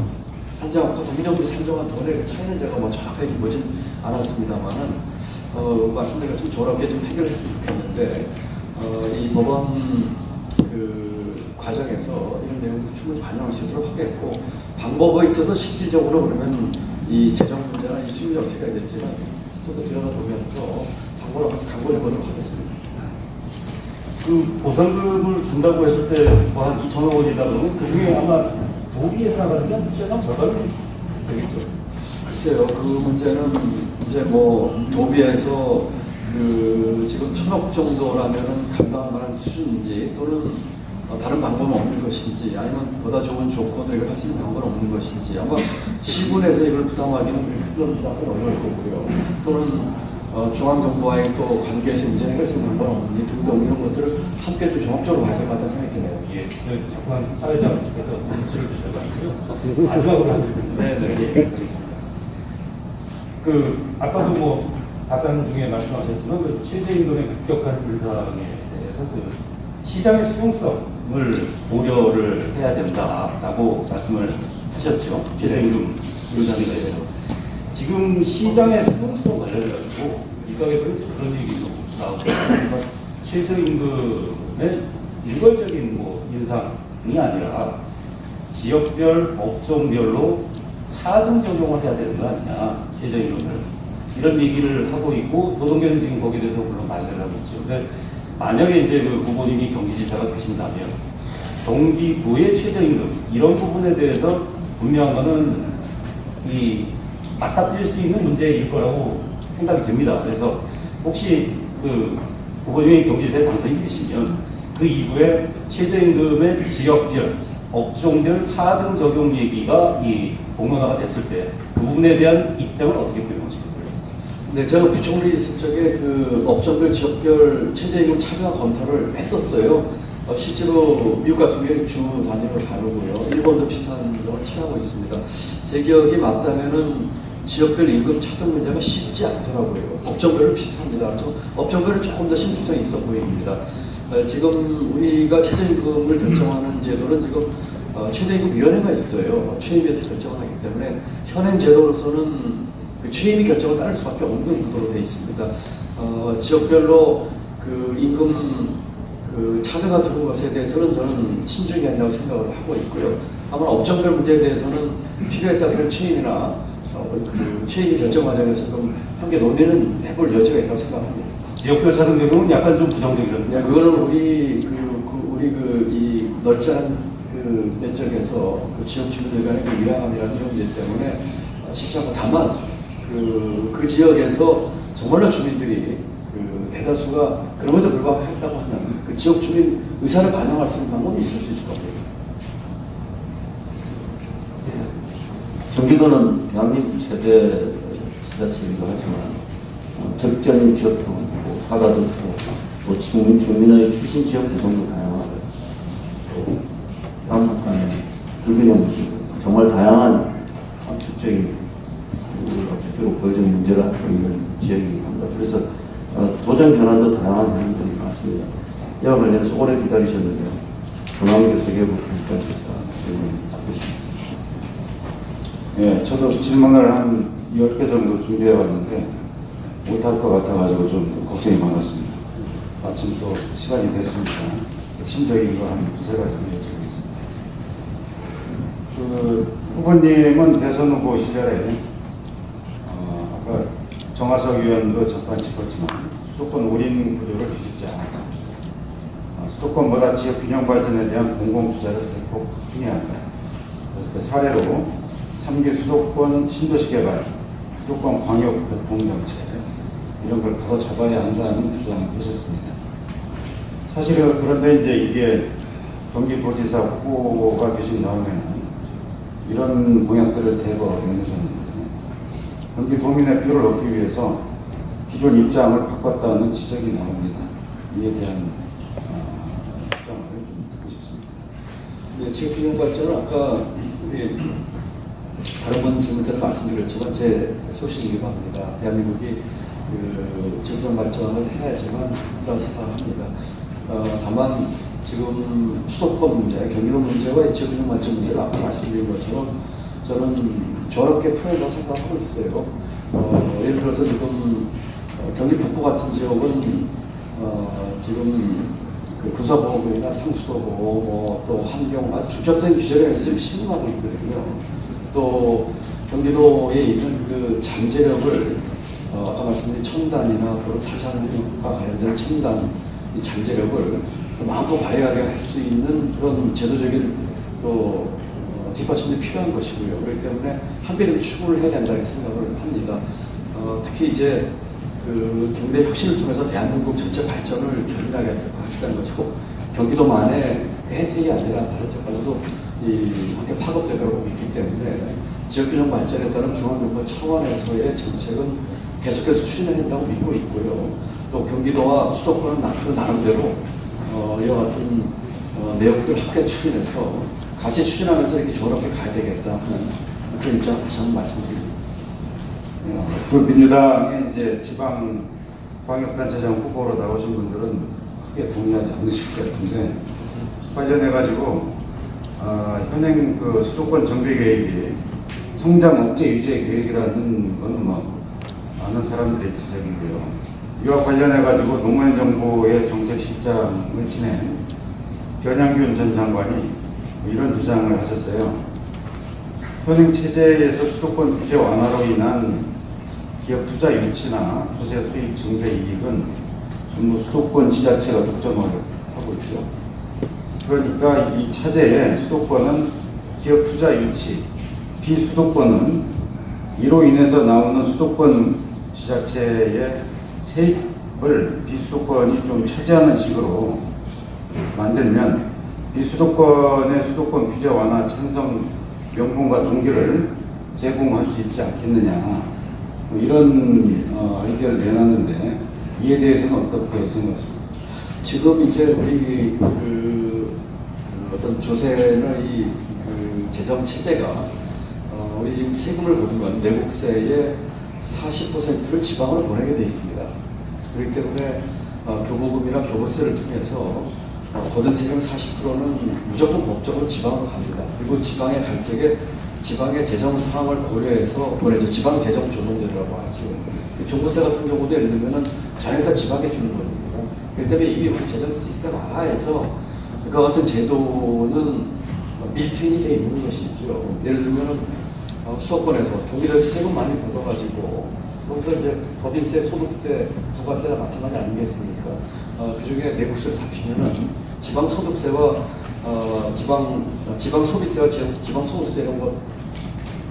산정하고 도민정부에 산정한 돈의 차이는 제가 뭐 정확하게 보진 않았습니다만은 말씀드린 것처럼 저렇게 좀 해결했으면 좋겠는데 이 법원 그 과정에서 이런 내용을 충분히 반영할 수 있도록 하겠고, 방법에 있어서 실질적으로 그러면 이 재정 문제나 이 수익이 어떻게 해야 될지는 좀 더 들여다보면서 강구를 해보도록 하겠습니다. 그 보상금을 준다고 했을 때 뭐 한 2천억 원이다 그러면 그 중에 아마 도비에서 나가는 게 한 최소한 절반은 되겠죠. 글쎄요, 그 문제는 이제 뭐 도비에서 그 지금 1,000억 정도라면은 감당할 만한 수준인지, 또는 다른 방법은 없는 것인지, 아니면 보다 좋은 조건으로 이걸 할 수 있는 방법은 없는 것인지, 아마 시군에서 이걸 부담하기는 큰 부담은 어려울 거고요. 또는 중앙정부와의 또 관계에서 문제 해결할 수 있는 방법은 없는지 등등 이런 것들을 함께 좀 종합적으로 봐야 될 것 같다는 생각이 드네요. 예, 저 자꾸만 사회자께서 눈치를 주셔가지고요. 마지막으로 한 줄. 네. 그 아까도 뭐 답변 중에 말씀하셨지만 그 최저임금의 급격한 인상에 대해서 그 시장의 수용성을 고려를 해야 된다라고 말씀을 하셨죠. 최저임금 인상에 대해서. 지금 시장의 수용성 관련해가지고 일각에서는 이제 그런 얘기도 나오고 있습니다. 최저임금의 일괄적인 뭐 인상이 아니라 지역별, 업종별로 차등 적용을 해야 되는 거 아니냐, 최저임금을. 이런 얘기를 하고 있고, 노동계는 지금 거기에 대해서 물론 반대를 하고 있죠. 근데 만약에 이제 그 후보님이 경기지사가 되신다면 경기도의 최저임금 이런 부분에 대해서 분명한 거는 이 맞닥뜨릴 수 있는 문제일 거라고 생각이 됩니다. 그래서 혹시 그 후보님이 경기지사에 당선이 되시면 그 이후에 최저임금의 지역별, 업종별 차등 적용 얘기가 이 공론화가 됐을 때 그 부분에 대한 입장을 어떻게 표명하시겠어요? 네, 제가 부총리 있을 적에 그 업종별 지역별 최저임금 차등화 검토를 했었어요. 실제로 미국 같은 경우에 주 단위로 다르고요. 일본도 비슷한 걸 취하고 있습니다. 제 기억이 맞다면은 지역별 임금 차등 문제가 쉽지 않더라고요. 업종별로 비슷합니다. 업종별은 조금 더 신빙성이 있어 보입니다. 지금 우리가 최저임금을 결정하는 제도는 지금 최저임금위원회가 있어요. 최임에서 결정을 하기 때문에 현행 제도로서는 그 최임이 결정을 따를 수밖에 없는 구도로 되어 있습니다. 지역별로 그 임금 그 차등가 들어온 것에 대해서는 저는 신중해야 한다고 생각을 하고 있고요. 다만 업종별 문제에 대해서는 필요에 따른 최임이나 그 최임이 결정 과정에서 좀 함께 논의는 해볼 여지가 있다고 생각합니다. 지역별 차등 제도는 약간 좀 부정적이라는. 네, 그거는 우리 이 넓지한 그 면적에서 그 지역 주민들 간의 그 위화감이라는 이유이기 때문에 쉽지 않고 다만 그 지역에서 정말로 주민들이 그 대다수가 그럼에도 불구하고 했다고 하면 그 지역 주민 의사를 반영할 수 있는 방법이 있을 수 있을 것 같아요. 경기도는 대한민국 최대 지자체이기도 하지만 접견 지역도 있고 하가도 있고 또 주민의 출신 지역 구성도 다양하고 또 남북 간의 불균형 문제 정말 다양한 적적인 적극적으로 보여지는 문제를 갖고 있는 지역이긴 합니다. 그래서 도전 현안도 다양한 현안들이 많습니다. 이와 관련해서 오래 기다리셨는데요. 전환교 세계국가에서 질문드리겠습니다. 예, 저도 질문을 한 10개 정도 준비해 왔는데 못할 것 같아가지고 좀 걱정이 많았습니다. 마침 또 시간이 됐으니까 핵심적인 거 한 두세 가지 여쭤보겠습니다. 그 후보님은 대선 후보 시절에 아까 정화석 의원도 잠깐 짚었지만 수도권 올인 구조를 뒤집자. 수도권보다 지역 균형 발전에 대한 공공투자를 대폭 확충해야 한다. 그래서 그 사례로 3기 수도권 신도시 개발, 수도권 광역교통정책 이런 걸 바로 잡아야 한다는 주장을 하셨습니다. 사실은 그런데 이제 이게 경기도지사 후보가 되신 다음에는 이런 공약들을 대거 내놓으셨는데 경기도민의 표를 얻기 위해서 기존 입장을 바꿨다는 지적이 나옵니다. 이에 대한 입장을 좀 듣고 싶습니다. 네, 지역 균형 발전은 아까 우리 다른 분 질문 때는 말씀드렸지만 제 소신이기도 합니다. 대한민국이 그 지역 균형 발전을 해야지만 한다고 생각합니다. 다만 지금 수도권 문제, 경기도 문제와 지역 균형 발전 문제를 아까 말씀드린 것처럼 저는 조화롭게 풀어야라고 생각하고 있어요. 예를 들어서 지금 경기 북부 같은 지역은 지금 그 군사보호구역이나 상수도보호, 또 환경 아주 중점적인 규제를 지금 시행하고 있거든요. 또 경기도에 있는 그 잠재력을 아까 말씀드린 첨단이나 또는 4차 산업과 관련된 첨단 이 잠재력을 마음껏 발휘하게 할 수 있는 그런 제도적인 또 뒷받침이 필요한 것이고요. 그렇기 때문에 함께 추구를 해야 된다는 생각을 합니다. 특히 이제 그 경제 혁신을 통해서 대한민국 전체 발전을 견인하겠다는 것이고 경기도만의 그 혜택이 아니라 다른 지역과도 함께 파급될 거라고 믿기 때문에 지역균형 발전에 따른 중앙정부 차원에서의 정책은 계속해서 추진해야 된다고 믿고 있고요. 또 경기도와 수도권은 나름대로 이와 같은 내용들 함께 추진해서 같이 추진하면서 이렇게 조화롭게 가야 되겠다 하는 그런 입장을 다시 한번 말씀드립니다. 또 민주당의 이제 지방 광역단체장 후보로 나오신 분들은 크게 동의하지 않으실 것 같은데 관련해가지고 현행 그 수도권 정비 계획이 성장 억제 유지 계획이라는 거는 뭐 많은 사람들의 지적이고요. 이와 관련해가지고 노무현 정부의 정책 실장을 지낸 변양균 전 장관이 이런 주장을 하셨어요. 현행 체제에서 수도권 규제 완화로 인한 기업 투자 유치나 조세 수입 증대 이익은 전부 수도권 지자체가 독점을 하고 있죠. 그러니까 이 차제에 수도권은 기업 투자 유치, 비수도권은 이로 인해서 나오는 수도권 지자체의 세입을 비수도권이 좀 차지하는 식으로 만들면 비수도권의 수도권 규제 완화 찬성 명분과 동기를 제공할 수 있지 않겠느냐 뭐 이런 아이디어를 내놨는데 이에 대해서는 어떻게 생각하십니까? 지금 이제 우리 어떤 조세나 재정 체제가 우리 지금 세금을 거둔 건 내국세의 40%를 지방으로 보내게 돼 있습니다. 그렇기 때문에 교부금이나 교부세를 통해서 거둔 세금 40%는 무조건 법적으로 지방으로 갑니다. 그리고 지방에 갈 적에 지방의 재정 상황을 고려해서 보내죠. 지방 재정 조정제라고 하죠. 종부세 같은 경우도 예를 들면은 전부 다 지방에 주는 겁니다. 그렇기 때문에 이미 우리 재정 시스템 하에서 그와 같은 제도는 빌트인이 되어 있는 것이죠. 예를 들면은 수도권에서 경기도에서 세금 많이 받아가지고 거기서 이제 법인세, 소득세, 부가세가 마찬가지 아니겠습니까? 그 중에 내국세를 잡히면은 지방 소득세와 지방 소비세와 지방 소득세 이런 것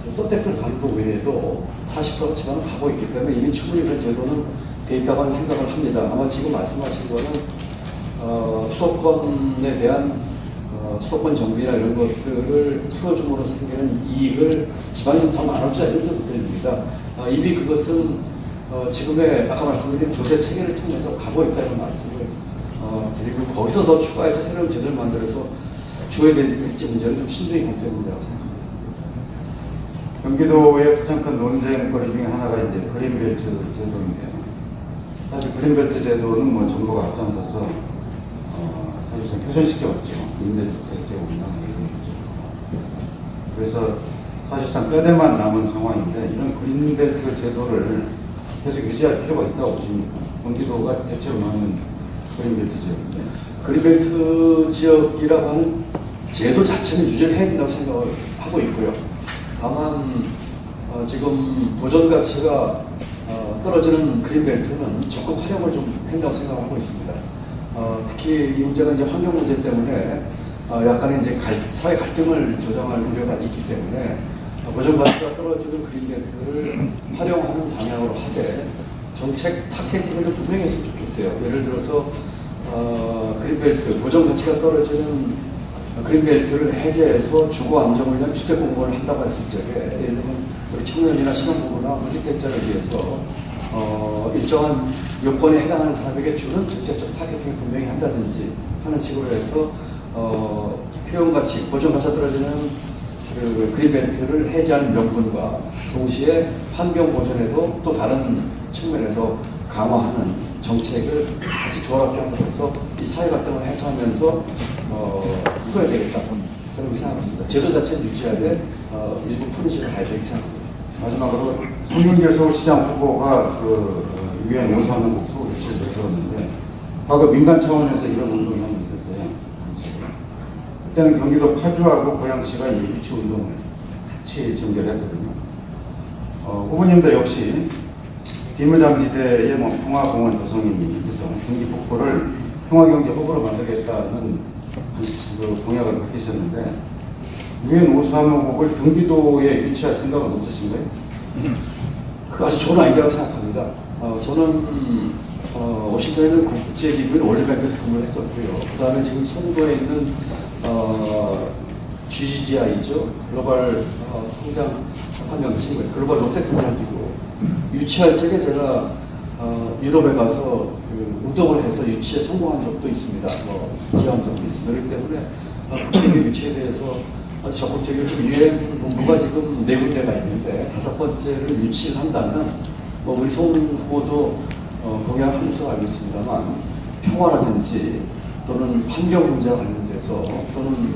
서택스를 가는 것 외에도 40%가 지방을 가고 있기 때문에 이미 충분히 그런 제도는 돼 있다고 하는 생각을 합니다. 아마 지금 말씀하신 거는 수도권에 대한 수도권 정비나 이런 것들을 풀어줌으로 생기는 이익을 지방이 좀 더 나눠주자 이런 뜻을 드립니다. 이미 그것은 지금의 아까 말씀드린 조세 체계를 통해서 가고 있다는 말씀을 드리고 거기서 더 추가해서 새로운 제도를 만들어서 주어야 될지 문제는 좀 신중히 검토해 본다고 생각합니다. 경기도의 가장 큰 논쟁거리 중에 하나가 이제 그린벨트 제도인데요. 사실 그린벨트 제도는 뭐 정부가 앞장서서 사실상 훼손시켜왔죠. 임대주택 제공이나 이런 문제. 그래서 사실상 뼈대만 남은 상황인데 이런 그린벨트 제도를 계속 유지할 필요가 있다고 보십니까? 경기도가 대체로 많은 그린벨트 지역인데. 그린벨트 지역이라고 하는 제도 자체는 유지를 해야 된다고 생각을 하고 있고요. 다만 지금 보존 가치가 떨어지는 그린벨트는 적극 활용을 좀 한다고 생각을 하고 있습니다. 특히 이 문제가 이제 환경 문제 때문에 약간의 이제 사회 갈등을 조장할 우려가 있기 때문에 보존 가치가 떨어지는 그린벨트를 활용하는 방향으로 하되 정책 타겟팅을 좀 분명히 했으면 좋겠어요. 예를 들어서 그린벨트, 보존 가치가 떨어지는 그린벨트를 해제해서 주거 안정을 위한 주택 공급을 한다고 했을 적에 예를 들면 우리 청년이나 신혼부부나 무주택자를 위해서 일정한 요건에 해당하는 사람에게 주는 정책적 타겟팅을 분명히 한다든지 하는 식으로 해서 효용가치, 보존가치가 떨어지는 그 그린벨트를 해제하는 명분과 동시에 환경 보존에도 또 다른 측면에서 강화하는 정책을 같이 조합하게 함으로써 이 사회 갈등을 해소하면서 풀어야 되겠다. 저는 그렇게 생각합니다. 제도 자체는 유지하되 일부 푸는 식으로 가야 되겠다 생각합니다. 마지막으로 송영길 서울시장 후보가 유엔 오사노국 서울 유치를 내세웠는데 과거 민간 차원에서 이런 운동이 한번 있었어요. 그때는 경기도 파주하고 고양시가 유치 운동을 같이 전개했거든요. 후보님도 역시 비무장지대의 평화공원 조성인님께서 경기 북부를 평화경제 허브로 만들겠다는 그 공약을 밝히셨는데 유엔 오사노국을 경기도에 유치할 생각은 없으신가요? 그 아주 좋은 아이디어라고 생각합니다. 저는 워싱턴에는 국제기구인 월드뱅크에서 근무를 했었고요. 그 다음에 지금 송도에 있는 GGI죠. 글로벌 성장 환경친구, 글로벌 녹색 성장기구. 유치할 적에 제가 유럽에 가서 운동을 해서 유치에 성공한 적도 있습니다. 기여한 적도 있습니다. 그렇기 때문에 국제기구 유치에 대해서 아주 적극적이고 지금 유엔 본부가 지금 4군데가 있는데 5번째를 유치를 한다면 우리 송 후보도 공약한 것으로 알고 있습니다만 평화라든지 또는 환경 문제와 관련돼서 또는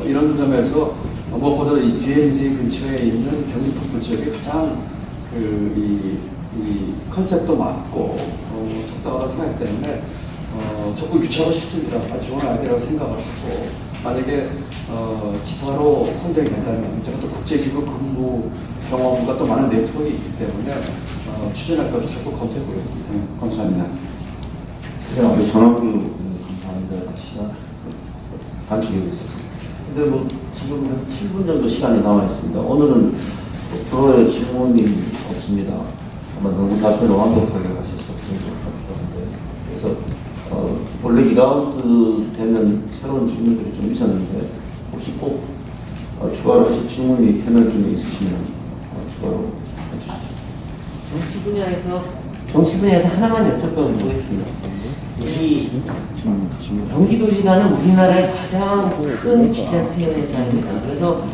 이런 점에서 무엇보다 이 DMZ 근처에 있는 경기 북부 지역이 가장 이 컨셉도 맞고 적당하다고 생각하기 때문에 적극 유치하고 싶습니다. 아주 좋은 아이디어라고 생각을 하고 만약에 지사로 선정이 된다면 제가 또 국제기구 근무 경험과 또 많은 네트워크가 있기 때문에 추진할 것을 적극 검토해 보겠습니다. 감사합니다. 우리 전화기로 감사합니다. 시간 단축되고 있었습니다. 근데 지금 한 7분 정도 시간이 남아 있습니다. 오늘은 프로의 질문이 없습니다. 아마 너무 답변을 완벽하게 하셔서 좋을 것 같은데 그래서 원래 2라운드 되면 새로운 질문들이 좀 있었는데 혹시 꼭 추가로 하실 질문이 패널 중에 있으시면 추가로 해주시죠. 정치 분야에서 하나만 여쭤보겠습니다. 이 경기도지사는 우리나라의 가장 큰 지자체장입니다. 그래서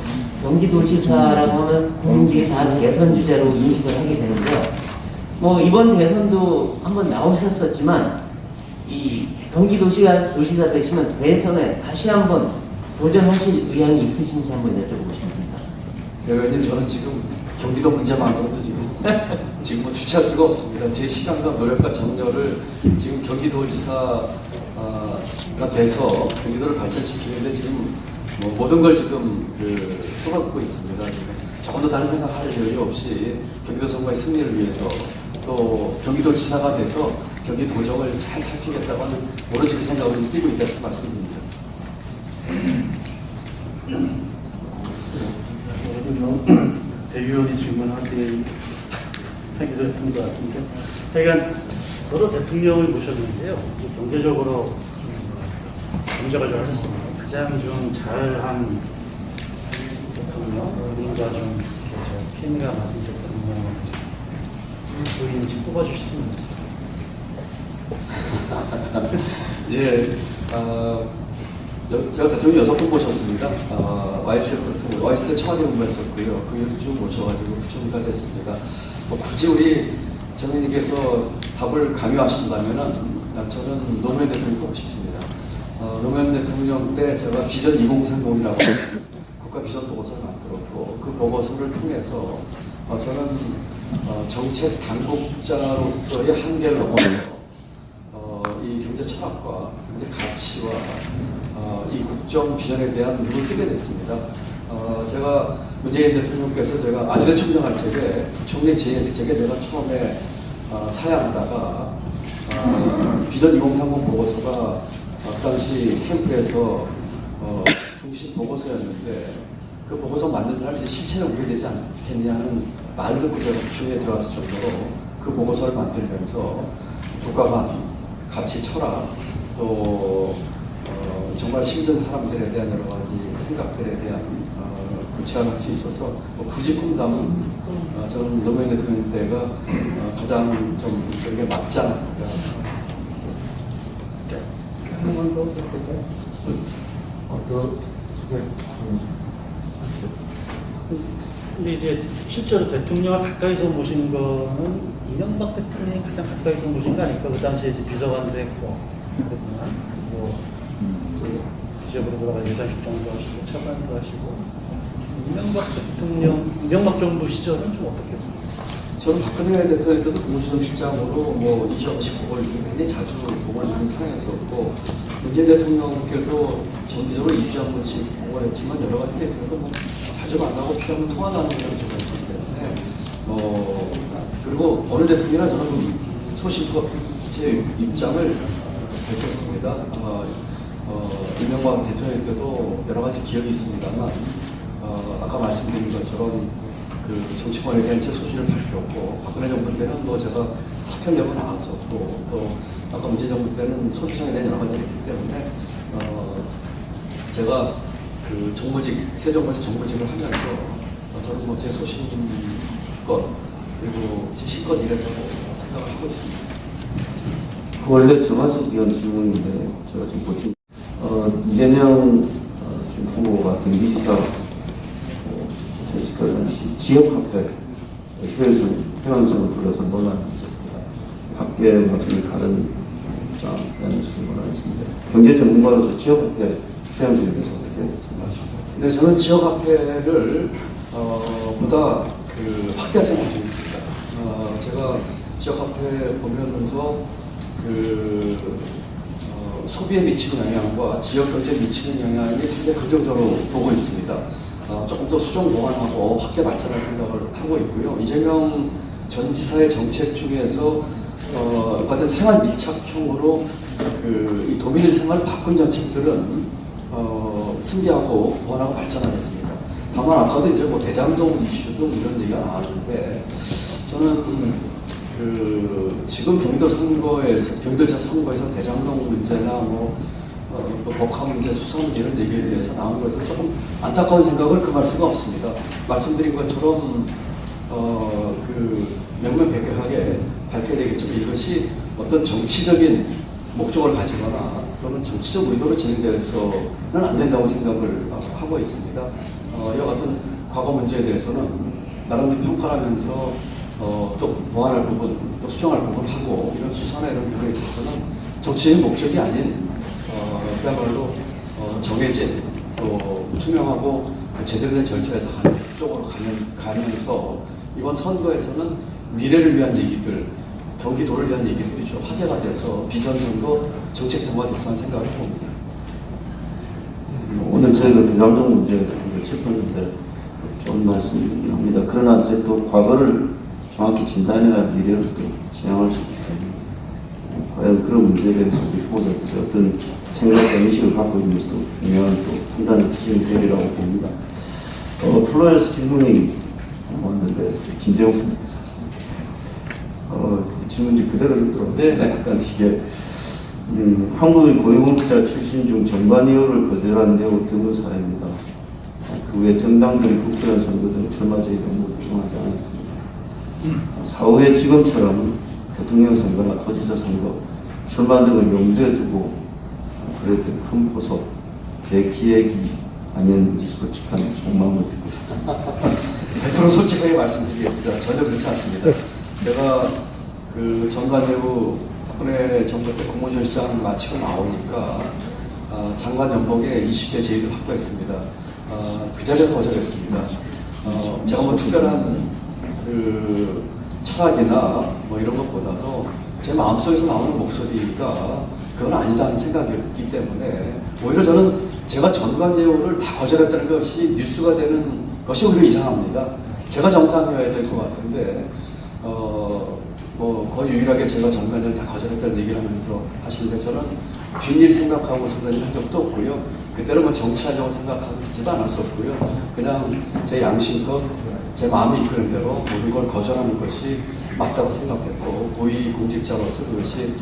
경기도지사라고 하면 국민들이 다 대선 주자로 인식을 하게 되는데요. 뭐 이번 대선도 한번 나오셨었지만 이 경기도지사 되시면 대선에 다시 한번 도전하실 의향이 있으신지 한번 여쭤보고 싶습니다. 대변인 저는 지금 경기도 문제만으로도 지금 뭐 주체할 수가 없습니다. 제 시간과 노력과 정열을 지금 경기도지사가 돼서 경기도를 발전시키는데 지금 뭐 모든 걸 지금 쏟아붓고 있습니다. 지금 조금도 다른 생각할 여유 없이 경기도 선거의 승리를 위해서 또 경기도지사가 돼서 경기도정을 잘 살피겠다고 하는 오로지 그 생각으로 뛰고 있다 이렇게 말씀드립니다. 대의원이 질문하기에 하기도 했던 것 같은데, 하여간 여러 대통령을 모셨는데요. 경제적으로 경제가 좀 하셨습니다. 가장 좀 잘한 대통령, 본인과 좀 케미가 맞은 대통령 부인지 뽑아주시면 예, 제가 대통령 6번 모셨습니다. YSL 때 청와대 공부했었고요. 그 이후로 쭉 모셔가지고 부총리가 됐습니다. 굳이 우리 정인님께서 답을 강요하신다면은 저는 노무현 대통령 뽑고 싶습니다. 노무현 대통령 때 제가 비전 2030이라고 국가 비전 보고서를 만들었고 그 보고서를 통해서 저는 정책 당국자로서의 한계를 넘어서 이 경제 철학과 경제 가치와 이 국정 비전에 대한 눈을 뜨게 됐습니다. 제가 문재인 대통령께서 제가 아주대 총장할 적에 부총리 재임했을 적에 내가 처음에 사양하다가 비전 2030 보고서가 그 당시 캠프에서 중심 보고서였는데 그 보고서 만든 사람이 실체는 우게 되지 않겠냐는 말을 듣고 제가 부총리에 들어갔을 정도로 그 보고서를 만들면서 국가 간 가치 철학 또 정말 힘든 사람들에 대한 여러 가지 생각들에 대한 구체화할 수 있어서 굳이 꼽다면 저는 노무현 대통령 때가 가장 좀 그게 맞지 않았을까. 근데 이제 실제로 대통령을 가까이서 모신 거는 이명박 대통령이 가장 가까이서 모신 거 아닐까? 그 당시에 이제 비서관도 했고, 그랬구나. 뭐, 기적으로 돌아가 예산실장도 하시고, 차관도 하시고. 이명박 정부 시절은 좀 어떻게 보세요? 저는 박근혜 대통령 때도 국무조정 실장으로 뭐 2019을 굉장히 자주 보고를 많이 사용했었고, 문재인 대통령께도 정기적으로 2주에 한 번씩 보고를 했지만 여러 가지 데이터에서 뭐 자주 만나고 필요하면 통화도 하는 그런 적이 있기 때문에 그리고 어느 대통령이나 저는 소신껏 제 입장을 밝혔습니다. 이명박 대통령 때도 여러 가지 기억이 있습니다만 아까 말씀드린 것처럼 그 정치권에 대한 제 소신을 밝혔고 박근혜 정부 때는 뭐 제가 사표려고 나왔었고 또 아까 문재인 정부 때는 소주성에 대한 여러 가지를 했기 때문에 제가 그 정무직 새 정부에서 정무직을 하면서 저는 뭐 제 소신껏 그리고 제 실컷 일했다고 생각을 하고 있습니다. 원래 정화석 의원 질문인데 제가 좀 보충. 이재명 지금 후보가 경기지사 제시카 당시 지역화폐 회원성을 둘러서 논란이 있었습니다. 밖에 뭐 다른 입장에는 논란이 있습니다. 경제 전문가로서 지역화폐 회원성에 대해서 어떻게 생각하십니까? 네, 저는 지역화폐를 보다 확대할 생각이 좀 있습니다. 제가 지역화폐 보면서 소비에 미치는 영향과 지역 경제에 미치는 영향이 상당히 긍정적으로 보고 있습니다. 조금 더 수정 보완하고 확대 발전할 생각을 하고 있고요. 이재명 전 지사의 정책 중에서 같은 생활 밀착형으로 이 도민의 생활을 바꾼 정책들은 승계하고 보완하고 발전하겠습니다. 다만 아까도 이제 뭐 대장동 이슈 등 이런 얘기가 나왔는데 저는 지금 경기도지사 선거에서 대장동 문제나 또 복화 문제, 수사 문제 이런 얘기에 대해서 나온 것에서 조금 안타까운 생각을 금할 수가 없습니다. 말씀드린 것처럼 명명백백하게 밝혀야 되겠지만 이것이 어떤 정치적인 목적을 가지거나 또는 정치적 의도로 진행돼서는 안 된다고 생각을 하고 있습니다. 이와 같은 과거 문제에 대해서는 나름대로 평가하면서 또 보완할 부분, 또 수정할 부분 하고 이런 수사나 이런 부분에 있어서는 정치적인 목적이 아닌 그야말로 정해진 또 투명하고 제대로 된 절차에서 가는 쪽으로 가면서 이번 선거에서는 미래를 위한 얘기들, 경기도를 위한 얘기들이 좀 화제가 돼서 비전 선거, 정책 선거가 됐으면 생각을 해봅니다. 오늘 저희가 대장정 문제 같은 걸 짚었는데 좋은 말씀이긴 합니다. 그러나 이제 또 과거를 정확히 진단해야 미래를 또 진행할 수 있기 때문에 과연 그런 문제에 대해서 우리 후보자께서 어떤 생각과 인식을 갖고 있는지도 중요한 또 판단의 기준이 되리라고 봅니다. 플로에서 질문이 왔는데 김재용 선생님께서 하셨습니다. 질문지 그대로 읽도록 하겠습니다. 약간 이게 한국의 고위공직자 출신 중 정관 이유를 거절한 매우 드문 사례입니다. 그 외 정당들이 국회의원 선거 등 출마 제의를 모두 이용하지 않았습니다. 사후에 지금처럼 대통령 선거나 도지사 선거, 출마 등을 염두에 두고 그랬던 큰 포석, 대기획이 아니었는지 솔직한 속마음을 듣고 싶습니다. 100% 솔직하게 말씀드리겠습니다. 전혀 그렇지 않습니다. 제가 그 정관예우 박근혜 정부 때 국무조시장 마치고 나오니까 장관 연봉에 20대 제의를 확보했습니다. 그 자리에 거절했습니다. 제가 뭐 특별한 그 철학이나 뭐 이런 것보다도 제 마음속에서 나오는 목소리가 그건 아니다는 생각이었기 때문에 오히려 저는 제가 정관예우를 다 거절했다는 것이 뉴스가 되는 것이 오히려 이상합니다. 제가 정상이어야 될 것 같은데 뭐 거의 유일하게 제가 정관예우를 다 거절했다는 얘기를 하면서 하시는데 저는 뒷일 생각하고서 그런 일 한 적도 없고요. 그때는 뭐 정치하려고 생각하지도 않았었고요. 그냥 제 양심껏 제 마음이 이끄는 대로 모든 걸 거절하는 것이 맞다고 생각했고 고위 공직자로서 그것이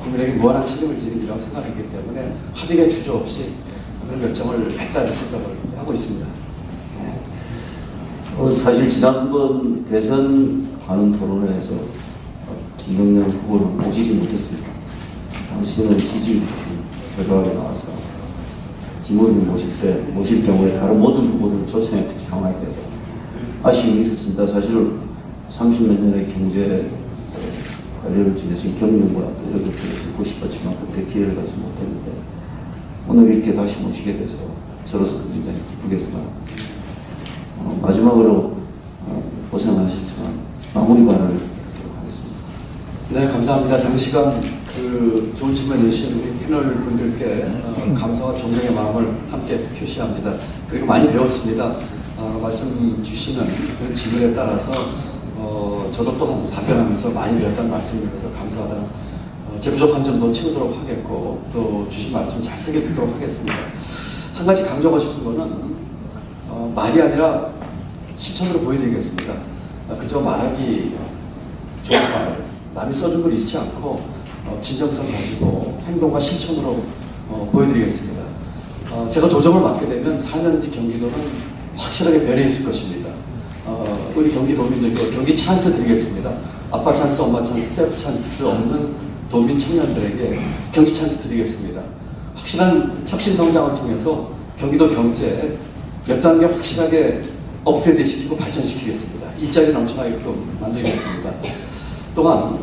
국민에게 무한한 책임을 지는 일이라고 생각했기 때문에 합의가 주저없이 그런 결정을 했다는 생각을 하고 있습니다. 사실 지난번 대선 관훈 토론회에서 김동연 후보를 모시지 못했습니다. 당시에는 지지율이 조금 저조하게 나와서 김 의원님 모실 경우에 다른 모든 후보들을 초청해 줄 상황이 돼서 아쉬움이 있었습니다. 사실 30몇 년의 경제 관련을 지내서 경영과 또 이런 것들을 듣고 싶었지만 그때 기회를 가지 못했는데 오늘 이렇게 다시 모시게 돼서 저로서도 굉장히 기쁘게 생각합니다. 마지막으로 고생하셨지만 마무리 발언을 드리도록 하겠습니다. 네, 감사합니다. 장시간 그 좋은 질문 해주신 우리 패널 분들께 감사와 존경의 마음을 함께 표시합니다. 그리고 많이 배웠습니다. 말씀 주시는 그런 질문에 따라서 저도 또 답변하면서 많이 배웠다는 말씀드려서 감사하다는 제 부족한 점도 채우도록 하겠고 또 주신 말씀 잘 새겨듣도록 하겠습니다. 한 가지 강조하고 싶은 거는 말이 아니라 실천으로 보여드리겠습니다. 그저 말하기 좋은 말, 남이 써준 걸 잃지 않고 진정성 가지고 행동과 실천으로 보여드리겠습니다. 제가 도정을 맡게 되면 4년지 경기도는 확실하게 변해 있을 것입니다. 우리 경기도민들께 경기 찬스 드리겠습니다. 아빠 찬스, 엄마 찬스, 셀프 찬스 없는 도민 청년들에게 경기 찬스 드리겠습니다. 확실한 혁신 성장을 통해서 경기도 경제 몇 단계 확실하게 업그레이드 시키고 발전시키겠습니다. 일자리 넘쳐나게끔 만들겠습니다. 또한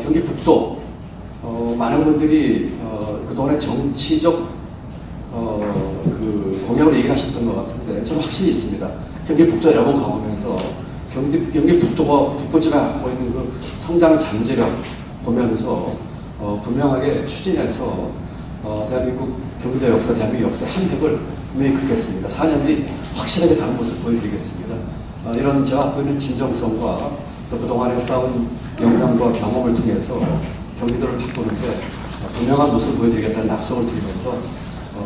경기 북도 많은 분들이 그동안의 정치적 그 공약으로 얘기를 하셨던 것 같은데 저는 확신이 있습니다. 경기 북도 여러 번 가보면서 경기 북도가 북부지가 갖고 있는 그 성장 잠재력 보면서 분명하게 추진해서 대한민국 경기도 역사, 대한민국 역사의 한 획을 분명히 긋겠습니다. 4년 뒤 확실하게 다른 모습 보여드리겠습니다. 이런 제가 갖고 있는 진정성과 또 그동안에 쌓은 역량과 경험을 통해서 경기도를 바꾸는데 분명한 모습을 보여드리겠다는 약속을 드리면서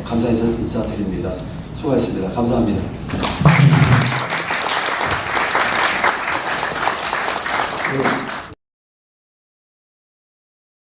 감사 인사드립니다. 수고하셨습니다. 감사합니다. 네.